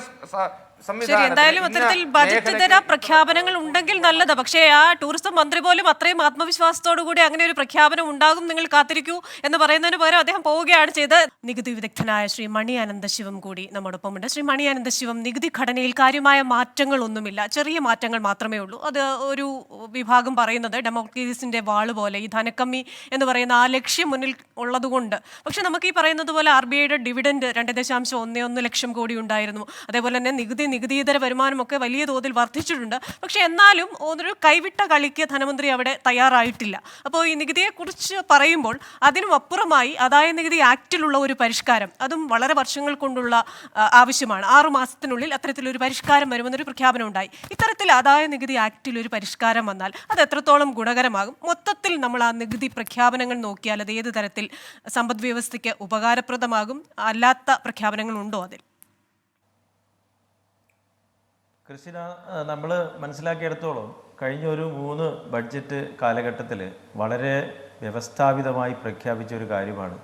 എന്തായാലും അത്തരത്തിൽ ബജറ്റ് പ്രഖ്യാപനങ്ങൾ ഉണ്ടെങ്കിൽ നല്ലത്. പക്ഷേ ആ ടൂറിസം മന്ത്രി പോലും അത്രയും ആത്മവിശ്വാസത്തോടു കൂടി അങ്ങനെ ഒരു പ്രഖ്യാപനം ഉണ്ടാകും, നിങ്ങൾ കാത്തിരിക്കൂ എന്ന് പറയുന്നതിന് പകരം അദ്ദേഹം പോവുകയാണ് ചെയ്ത്. നികുതി വിദഗ്ധനായ ശ്രീ മണി അനന്തശിവം കൂടി നമ്മോടൊപ്പമുണ്ട്. ശ്രീ മണി അനന്തശിവം, നികുതി ഘടനയിൽ കാര്യമായ മാറ്റങ്ങളൊന്നുമില്ല, ചെറിയ മാറ്റങ്ങൾ മാത്രമേ ഉള്ളൂ. അത് ഒരു വിഭാഗം പറയുന്നത് ഡെമോക്രസീസിന്റെ വാള് പോലെ ഈ ധനക്കമ്മി എന്ന് പറയുന്ന ആ ലക്ഷ്യം മുന്നിൽ ഉള്ളതുകൊണ്ട്. പക്ഷെ നമുക്ക് ഈ പറയുന്നത് പോലെ RBIയുടെ ഡിവിഡൻഡ് 2.11 ലക്ഷം കോടി ഉണ്ടായിരുന്നു. അതേപോലെ തന്നെ നികുതിയിതര വരുമാനമൊക്കെ വലിയ തോതിൽ വർദ്ധിച്ചിട്ടുണ്ട്. പക്ഷെ എന്നാലും ഒരു കൈവിട്ട കളിക്ക് ധനമന്ത്രി അവിടെ തയ്യാറായിട്ടില്ല. അപ്പോൾ ഈ നികുതിയെക്കുറിച്ച് പറയുമ്പോൾ അതിനും അപ്പുറമായി ആദായ നികുതി ആക്ടിലുള്ള ഒരു പരിഷ്കാരം, അതും വളരെ വർഷങ്ങൾ കൊണ്ടുള്ള ആവശ്യമാണ്. 6 മാസത്തിനുള്ളിൽ അത്തരത്തിലൊരു പരിഷ്കാരം വരുമെന്നൊരു പ്രഖ്യാപനം ഉണ്ടായി. ഇത്തരത്തിൽ ആദായ നികുതി ആക്ടിൽ ഒരു പരിഷ്കാരം വന്നാൽ അത് എത്രത്തോളം ഗുണകരമാകും? മൊത്തത്തിൽ നമ്മൾ ആ നികുതി പ്രഖ്യാപനങ്ങൾ നോക്കിയാൽ അത് ഏത് തരത്തിൽ സമ്പദ് വ്യവസ്ഥയ്ക്ക് ഉപകാരപ്രദമാകും? അല്ലാത്ത പ്രഖ്യാപനങ്ങളുണ്ടോ അതിൽ? കൃഷിന നമ്മൾ മനസ്സിലാക്കിയെടുത്തോളം കഴിഞ്ഞ ഒരു 3 ബഡ്ജറ്റ് കാലഘട്ടത്തിൽ വളരെ വ്യവസ്ഥാപിതമായി പ്രഖ്യാപിച്ച ഒരു കാര്യമാണ്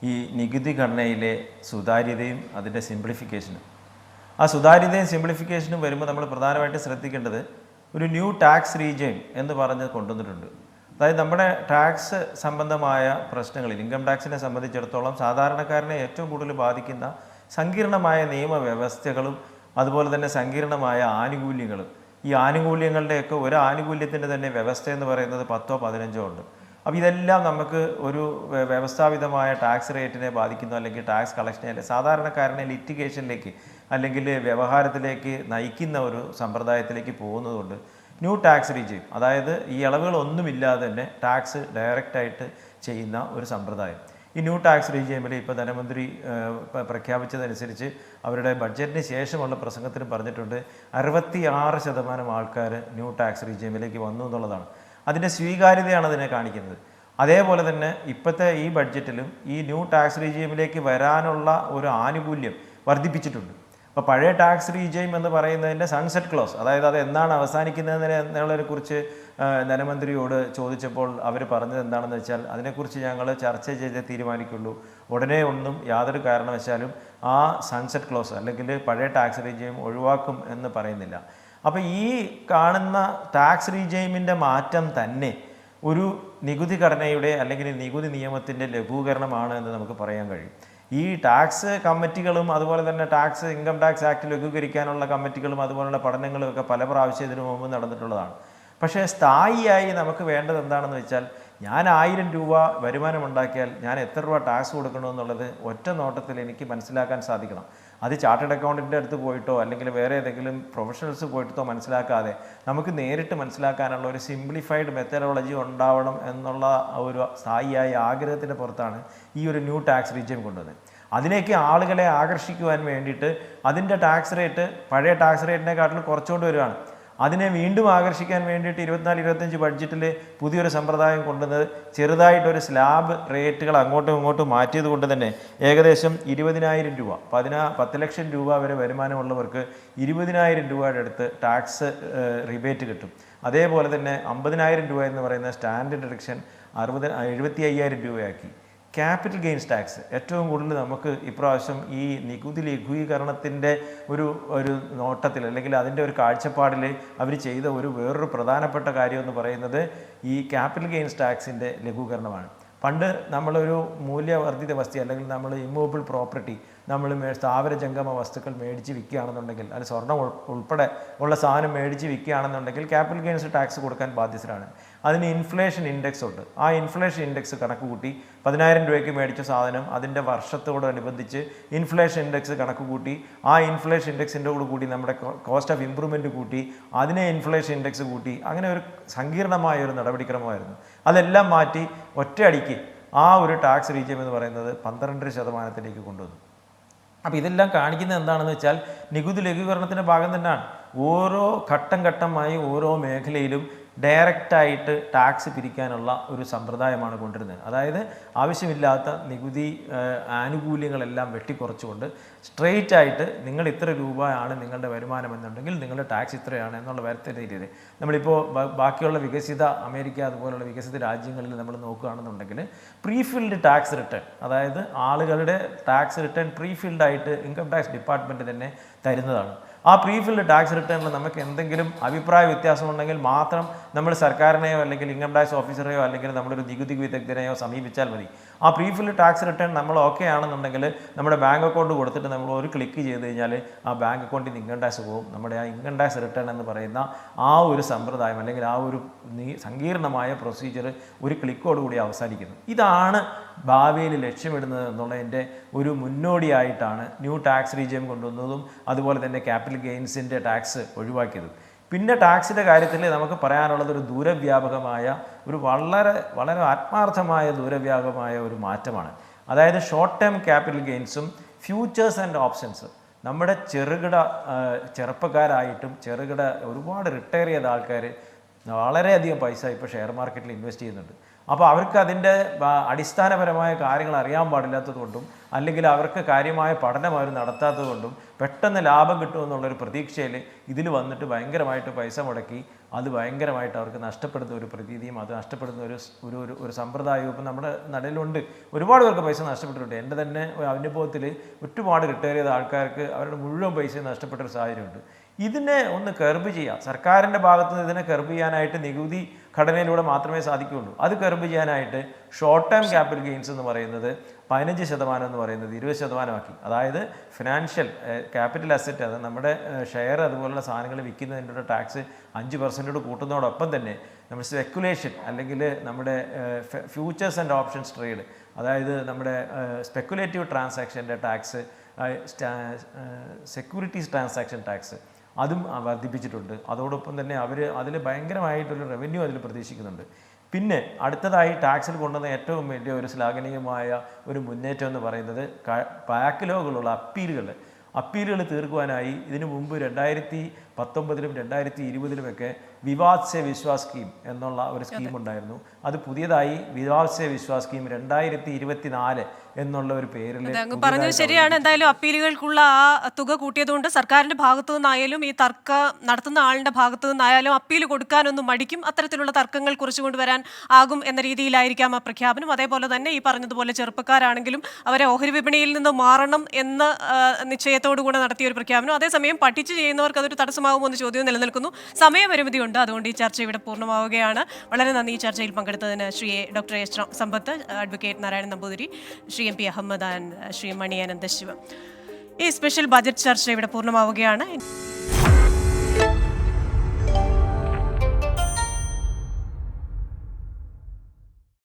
ഈ നികുതി ഘടനയിലെ സുതാര്യതയും അതിൻ്റെ സിംപ്ലിഫിക്കേഷനും. ആ സുതാര്യതയും സിംപ്ലിഫിക്കേഷനും വരുമ്പോൾ നമ്മൾ പ്രധാനമായിട്ട് ശ്രദ്ധിക്കേണ്ടത് ഒരു ന്യൂ ടാക്സ് റീജിയം എന്ന് പറഞ്ഞ് കൊണ്ടുവന്നിട്ടുണ്ട്. അതായത് നമ്മുടെ ടാക്സ് സംബന്ധമായ പ്രശ്നങ്ങളിൽ ഇൻകം ടാക്സിനെ സംബന്ധിച്ചിടത്തോളം സാധാരണക്കാരനെ ഏറ്റവും കൂടുതൽ ബാധിക്കുന്ന സങ്കീർണമായ നിയമവ്യവസ്ഥകളും അതുപോലെ തന്നെ സങ്കീർണമായ ആനുകൂല്യങ്ങളും. ഈ ആനുകൂല്യങ്ങളുടെയൊക്കെ ഒരു ആനുകൂല്യത്തിൻ്റെ തന്നെ വ്യവസ്ഥ എന്ന് പറയുന്നത് 10ഓ 15ഓ ഉണ്ട്. അപ്പോൾ ഇതെല്ലാം നമുക്ക് ഒരു വ്യവസ്ഥാപിതമായ ടാക്സ് റേറ്റിനെ ബാധിക്കുന്നു, അല്ലെങ്കിൽ ടാക്സ് കളക്ഷനെ സാധാരണക്കാരനെ ലിറ്റിഗേഷനിലേക്ക് അല്ലെങ്കിൽ വ്യവഹാരത്തിലേക്ക് നയിക്കുന്ന ഒരു സമ്പ്രദായത്തിലേക്ക് പോകുന്നതുകൊണ്ട് ന്യൂ ടാക്സ് റീജിയം, അതായത് ഈ ഇളവുകളൊന്നുമില്ലാതെ തന്നെ ടാക്സ് ഡയറക്റ്റായിട്ട് ചെയ്യുന്ന ഒരു സമ്പ്രദായം. ഈ ന്യൂ ടാക്സ് റീജിയമിൽ ഇപ്പോൾ ധനമന്ത്രി പ്രഖ്യാപിച്ചതനുസരിച്ച് അവരുടെ ബഡ്ജറ്റിന് ശേഷമുള്ള പ്രസംഗത്തിന് പറഞ്ഞിട്ടുണ്ട് 66% ആൾക്കാർ ന്യൂ ടാക്സ് റീജിയമിലേക്ക് വന്നു എന്നുള്ളതാണ്. അതിൻ്റെ സ്വീകാര്യതയാണ് അതിനെ കാണിക്കുന്നത്. അതേപോലെ തന്നെ ഇപ്പോഴത്തെ ഈ ബഡ്ജറ്റിലും ഈ ന്യൂ ടാക്സ് റീജിയമിലേക്ക് വരാനുള്ള ഒരു ആനുകൂല്യം വർദ്ധിപ്പിച്ചിട്ടുണ്ട്. അപ്പോൾ പഴയ ടാക്സ് റീജിയം എന്ന് പറയുന്നതിൻ്റെ സൺസെറ്റ് ക്ലോസ്, അതായത് അത് എന്നാണ് അവസാനിക്കുന്നതിനെന്നുള്ളതിനെക്കുറിച്ച് ധനമന്ത്രിയോട് ചോദിച്ചപ്പോൾ അവർ പറഞ്ഞത് എന്താണെന്ന് വെച്ചാൽ അതിനെക്കുറിച്ച് ഞങ്ങൾ ചർച്ച ചെയ്ത് തീരുമാനിക്കുള്ളൂ, ഉടനെ ഒന്നും യാതൊരു കാരണവശാലും ആ സൺസെറ്റ് ക്ലോസ് അല്ലെങ്കിൽ പഴയ ടാക്സ് റീജിയം ഒഴിവാക്കും എന്ന് പറയുന്നില്ല. അപ്പോൾ ഈ കാണുന്ന ടാക്സ് റീജിയമിൻ്റെ മാറ്റം തന്നെ ഒരു നികുതി ഘടനയുടെ അല്ലെങ്കിൽ നികുതി നിയമത്തിൻ്റെ ലഘൂകരണമാണ് എന്ന് നമുക്ക് പറയാൻ കഴിയും. ഈ ടാക്സ് കമ്മിറ്റികളും അതുപോലെ തന്നെ ഇൻകം ടാക്സ് ആക്ട് ലഘൂകരിക്കാനുള്ള കമ്മിറ്റികളും അതുപോലുള്ള പഠനങ്ങളും ഒക്കെ പല പ്രാവശ്യം ഇതിനു മുമ്പ് നടന്നിട്ടുള്ളതാണ്. പക്ഷേ സ്ഥായിയായി നമുക്ക് വേണ്ടത് എന്താണെന്ന് വെച്ചാൽ ഞാൻ 1000 രൂപ വരുമാനമുണ്ടാക്കിയാൽ ഞാൻ എത്ര രൂപ ടാക്സ് കൊടുക്കണമെന്നുള്ളത് ഒറ്റ നോട്ടത്തിൽ എനിക്ക് മനസ്സിലാക്കാൻ സാധിക്കണം. അത് ചാർട്ടേഡ് അക്കൗണ്ടൻ്റെ അടുത്ത് പോയിട്ടോ അല്ലെങ്കിൽ വേറെ ഏതെങ്കിലും പ്രൊഫഷണൽസ് പോയിട്ടോ മനസ്സിലാക്കാതെ നമുക്ക് നേരിട്ട് മനസ്സിലാക്കാനുള്ള ഒരു സിംപ്ലിഫൈഡ് മെത്തഡോളജി ഉണ്ടാവണം എന്നുള്ള ഒരു സ്ഥായിയായ ആഗ്രഹത്തിൻ്റെ പുറത്താണ് ഈ ഒരു ന്യൂ ടാക്സ് റീജിയൻ കൊണ്ടുവന്നത്. അതിലേക്ക് ആളുകളെ ആകർഷിക്കുവാൻ വേണ്ടിയിട്ട് അതിൻ്റെ ടാക്സ് റേറ്റ് പഴയ ടാക്സ് റേറ്റിനെക്കാട്ടിലും കുറച്ചുകൊണ്ട് വരികയാണ്. അതിനെ വീണ്ടും ആകർഷിക്കാൻ വേണ്ടിയിട്ട് 24-25 ബഡ്ജറ്റിൽ പുതിയൊരു സമ്പ്രദായം കൊണ്ടുവന്നത് ചെറുതായിട്ടൊരു സ്ലാബ് റേറ്റുകൾ അങ്ങോട്ടും ഇങ്ങോട്ടും മാറ്റിയത് കൊണ്ട് തന്നെ ഏകദേശം 20,000 രൂപ 10 ലക്ഷം രൂപ വരെ വരുമാനമുള്ളവർക്ക് 20,000 രൂപയുടെ അടുത്ത് ടാക്സ് റിബേറ്റ് കിട്ടും. അതേപോലെ തന്നെ 50,000 രൂപ എന്ന് പറയുന്ന സ്റ്റാൻഡേർഡ് ഡിഡക്ഷൻ 75,000 രൂപയാക്കി. ക്യാപിറ്റൽ ഗെയിൻസ് ടാക്സ് ഏറ്റവും കൂടുതൽ നമുക്ക് ഇപ്രാവശ്യം ഈ നികുതി ലഘൂകരണത്തിൻ്റെ ഒരു നോട്ടത്തിൽ അല്ലെങ്കിൽ അതിൻ്റെ ഒരു കാഴ്ചപ്പാടിൽ അവർ ചെയ്ത വേറൊരു പ്രധാനപ്പെട്ട കാര്യം എന്ന് പറയുന്നത് ഈ ക്യാപിറ്റൽ ഗെയിൻസ് ടാക്സിൻ്റെ ലഘൂകരണമാണ്. പണ്ട് നമ്മളൊരു മൂല്യവർദ്ധിത വസ്തു അല്ലെങ്കിൽ നമ്മൾ ഇമ്മൂവബിൾ പ്രോപ്പർട്ടി നമ്മൾ സ്ഥാവര ജംഗമ വസ്തുക്കൾ മേടിച്ച് വിൽക്കുകയാണെന്നുണ്ടെങ്കിൽ അത് സ്വർണ്ണം ഉൾപ്പെടെ ഉള്ള സാധനം മേടിച്ച് വിൽക്കുകയാണെന്നുണ്ടെങ്കിൽ ക്യാപിറ്റൽ ഗെയിൻസ് ടാക്സ് കൊടുക്കാൻ ബാധ്യസ്ഥരാണ്. അതിന് ഇൻഫ്ലേഷൻ ഇൻഡെക്സ് ഉണ്ട്. ആ ഇൻഫ്ലേഷൻ ഇൻഡെക്സ് കണക്ക് കൂട്ടി 10,000 രൂപയ്ക്ക് മേടിച്ച സാധനം അതിൻ്റെ വർഷത്തോടനുബന്ധിച്ച് ഇൻഫ്ലേഷൻ ഇൻഡെക്സ് കണക്ക് കൂട്ടി ആ ഇൻഫ്ലേഷൻ ഇൻഡെക്സിൻ്റെ കൂടി നമ്മുടെ കോസ്റ്റ് ഓഫ് ഇംപ്രൂവ്മെൻറ്റ് കൂട്ടി അതിനെ ഇൻഫ്ലേഷൻ ഇൻഡെക്സ് കൂട്ടി അങ്ങനെ ഒരു സങ്കീർണമായ ഒരു നടപടിക്രമമായിരുന്നു. അതെല്ലാം മാറ്റി ഒറ്റയടിക്ക് ആ ഒരു ടാക്സ് റീജിയം എന്ന് പറയുന്നത് 12% കൊണ്ടുവന്നു. അപ്പോൾ ഇതെല്ലാം കാണിക്കുന്നത് എന്താണെന്ന് വെച്ചാൽ നികുതി ലഘൂകരണത്തിൻ്റെ ഭാഗം തന്നെയാണ്. ഓരോ ഘട്ടമായി ഓരോ മേഖലയിലും ഡയറക്റ്റായിട്ട് ടാക്സ് പിരിക്കാനുള്ള ഒരു സമ്പ്രദായമാണ് കൊണ്ടുവരുന്നത്. അതായത് ആവശ്യമില്ലാത്ത നികുതി ആനുകൂല്യങ്ങളെല്ലാം വെട്ടിക്കുറച്ചുകൊണ്ട് സ്ട്രെയിറ്റ് ആയിട്ട് നിങ്ങൾ ഇത്ര രൂപയാണ് നിങ്ങളുടെ വരുമാനം എന്നുണ്ടെങ്കിൽ നിങ്ങളുടെ ടാക്സ് ഇത്രയാണ് എന്നുള്ള വരുത്ത രീതിയിൽ നമ്മളിപ്പോൾ ബാക്കിയുള്ള വികസിത അമേരിക്ക അതുപോലുള്ള വികസിത രാജ്യങ്ങളിൽ നമ്മൾ നോക്കുകയാണെന്നുണ്ടെങ്കിൽ പ്രീഫിൽഡ് ടാക്സ് റിട്ടേൺ, അതായത് ആളുകളുടെ ടാക്സ് റിട്ടേൺ പ്രീഫിൽഡായിട്ട് ഇൻകം ടാക്സ് ഡിപ്പാർട്ട്മെൻറ്റ് തന്നെ തരുന്നതാണ്. ആ പ്രീഫിൽഡ് ടാക്സ് റിട്ടേണിൽ നമുക്ക് എന്തെങ്കിലും അഭിപ്രായ വ്യത്യാസമുണ്ടെങ്കിൽ മാത്രം നമ്മൾ സർക്കാരിനെയോ അല്ലെങ്കിൽ ഇൻകം ടാക്സ് ഓഫീസറെയോ അല്ലെങ്കിൽ നമ്മളൊരു നികുതി വിദഗ്ധനെയോ സമീപിച്ചാൽ മതി. ആ പ്രീഫിൽഡ് ടാക്സ് റിട്ടേൺ നമ്മൾ ഓക്കെ ആണെന്നുണ്ടെങ്കിൽ നമ്മുടെ ബാങ്ക് അക്കൗണ്ട് കൊടുത്തിട്ട് നമ്മൾ ഒരു ക്ലിക്ക് ചെയ്ത് കഴിഞ്ഞാൽ ആ ബാങ്ക് അക്കൗണ്ടിൽ നിന്ന് ഇൻകം ടാക്സ് പോകും. നമ്മുടെ ആ ഇൻകം ടാക്സ് റിട്ടേൺ എന്ന് പറയുന്ന ആ ഒരു സമ്പ്രദായം അല്ലെങ്കിൽ ആ ഒരു സങ്കീർണമായ പ്രൊസീജിയർ ഒരു ക്ലിക്കോടുകൂടി അവസാനിക്കുന്നു. ഇതാണ് ഭാവിയിൽ ലക്ഷ്യമിടുന്നത് എന്നുള്ളതിൻ്റെ ഒരു മുന്നോടിയായിട്ടാണ് ന്യൂ ടാക്സ് റീജിയം കൊണ്ടുവന്നതും അതുപോലെ തന്നെ ക്യാപിറ്റൽ ഗെയിൻസിൻ്റെ ടാക്സ് ഒഴിവാക്കിയതും. പിന്നെ ടാക്സിൻ്റെ കാര്യത്തിൽ നമുക്ക് പറയാനുള്ളത് ഒരു ദൂരവ്യാപകമായ ഒരു വളരെ ആത്മാർത്ഥമായ ദൂരവ്യാപകമായ ഒരു മാറ്റമാണ്. അതായത് ഷോർട്ട് ടേം ക്യാപിറ്റൽ ഗെയിൻസും ഫ്യൂച്ചേഴ്സ് ആൻഡ് ഓപ്ഷൻസ് നമ്മുടെ ചെറുപ്പക്കാരായിട്ടും ഒരുപാട് റിട്ടയർ ചെയ്ത ആൾക്കാർ വളരെയധികം പൈസ ഇപ്പോൾ ഷെയർ മാർക്കറ്റിൽ ഇൻവെസ്റ്റ് ചെയ്യുന്നുണ്ട്. അപ്പോൾ അവർക്ക് അതിൻ്റെ അടിസ്ഥാനപരമായ കാര്യങ്ങൾ അറിയാൻ പാടില്ലാത്തത് കൊണ്ടും അല്ലെങ്കിൽ അവർക്ക് കാര്യമായ പഠനം അവർ നടത്താത്തത് കൊണ്ടും പെട്ടെന്ന് ലാഭം കിട്ടുമെന്നുള്ളൊരു പ്രതീക്ഷയിൽ ഇതിൽ വന്നിട്ട് ഭയങ്കരമായിട്ട് പൈസ മുടക്കി അത് ഭയങ്കരമായിട്ട് അവർക്ക് നഷ്ടപ്പെടുന്ന ഒരു പ്രതീതിയും അത് നഷ്ടപ്പെടുന്ന ഒരു സമ്പ്രദായവും ഇപ്പം നമ്മുടെ നടയിലുണ്ട്. ഒരുപാട് പേർക്ക് പൈസ നഷ്ടപ്പെട്ടിട്ടുണ്ട്. എൻ്റെ തന്നെ അനുഭവത്തിൽ ഒരുപാട് റിട്ടയർ ചെയ്ത ആൾക്കാർക്ക് അവരുടെ മുഴുവൻ പൈസ നഷ്ടപ്പെട്ടൊരു സാഹചര്യമുണ്ട്. ഇതിനെ ഒന്ന് കർബ് ചെയ്യാം. സർക്കാരിൻ്റെ ഭാഗത്ത് നിന്ന് ഇതിനെ കർബ് ചെയ്യാനായിട്ട് നികുതി ഘടനയിലൂടെ മാത്രമേ സാധിക്കുകയുള്ളൂ. അത് കർബ് ചെയ്യാനായിട്ട് ഷോർട്ട് ടേം ക്യാപിറ്റൽ ഗെയിൻസ് എന്ന് പറയുന്നത് 15% എന്ന് പറയുന്നത് 20% ആക്കി. അതായത് ഫിനാൻഷ്യൽ ക്യാപിറ്റൽ അസറ്റ്, അത് നമ്മുടെ ഷെയർ അതുപോലുള്ള സാധനങ്ങൾ വിൽക്കുന്നതിൻ്റെ ടാക്സ് 5% കൂട്ടുന്നതോടൊപ്പം തന്നെ നമ്മൾ സ്പെക്കുലേഷൻ അല്ലെങ്കിൽ നമ്മുടെ ഫ്യൂച്ചേഴ്സ് ആൻഡ് ഓപ്ഷൻസ് ട്രേഡ്, അതായത് നമ്മുടെ സ്പെക്കുലേറ്റീവ് ട്രാൻസാക്ഷൻ്റെ ടാക്സ്, സെക്യൂരിറ്റീസ് ട്രാൻസാക്ഷൻ ടാക്സ് അതും വർദ്ധിപ്പിച്ചിട്ടുണ്ട്. അതോടൊപ്പം തന്നെ അവർ അതിൽ ഭയങ്കരമായിട്ടൊരു റവന്യൂ അതിൽ പ്രതീക്ഷിക്കുന്നുണ്ട്. പിന്നെ അടുത്തതായി ടാക്സിൽ കൊണ്ടുവന്ന ഏറ്റവും വലിയ ഒരു ശ്ലാഘനീയമായ ഒരു മുന്നേറ്റം എന്ന് പറയുന്നത് ബാക്ക്ലോഗുകളുള്ള അപ്പീലുകൾ തീർക്കുവാനായി ഇതിനു മുമ്പ് 2019-ലും 2020-ലുമൊക്കെ വിവാദ് സെ വിശ്വാസ് സ്കീം എന്നുള്ള ഒരു സ്കീം ഉണ്ടായിരുന്നു. അത് പുതിയതായി വിവാദ് സെ വിശ്വാസ് സ്കീം 2024 എന്നുള്ള ഒരു പേരിൽ പറഞ്ഞത് ശരിയാണ്. എന്തായാലും അപ്പീലുകൾക്കുള്ള ആ തുക കൂട്ടിയതുകൊണ്ട് സർക്കാരിന്റെ ഭാഗത്തു നിന്നായാലും ഈ തർക്കം നടത്തുന്ന ആളിന്റെ ഭാഗത്തു നിന്നായാലും അപ്പീൽ കൊടുക്കാനൊന്നും മടിക്കും. അത്തരത്തിലുള്ള തർക്കങ്ങൾ കുറച്ചു കൊണ്ടുവരാൻ ആകും എന്ന രീതിയിലായിരിക്കാം ആ പ്രഖ്യാപനം. അതേപോലെ തന്നെ ഈ പറഞ്ഞതുപോലെ ചെറുപ്പക്കാരാണെങ്കിലും അവരെ ഓഹരി വിപണിയിൽ നിന്ന് മാറണം എന്ന നിശ്ചയത്തോടു കൂടെ നടത്തിയ ഒരു പ്രഖ്യാപനം. അതേസമയം പഠിച്ചു ചെയ്യുന്നവർക്ക് അതൊരു തടസ്സമാകുമോ എന്ന ചോദ്യം നിലനിൽക്കുന്നു. സമയപരിമിതിയുണ്ട്. അതുകൊണ്ട് ഈ ചർച്ച ഇവിടെ പൂർണ്ണമാവുകയാണ്. വളരെ നന്ദി ഈ ചർച്ചയിൽ പങ്കെടുത്തതിന് ഡോക്ടർ എസ് സമ്പത്ത്, അഡ്വക്കേറ്റ് നാരായണൻ നമ്പൂതിരി, ശ്രീ MP അഹമ്മദ്, ശ്രീ മണി അനന്തശിവം. ഈ സ്പെഷ്യൽ ബജറ്റ് ചർച്ച ഇവിടെ പൂർണ്ണമാവുകയാണ്.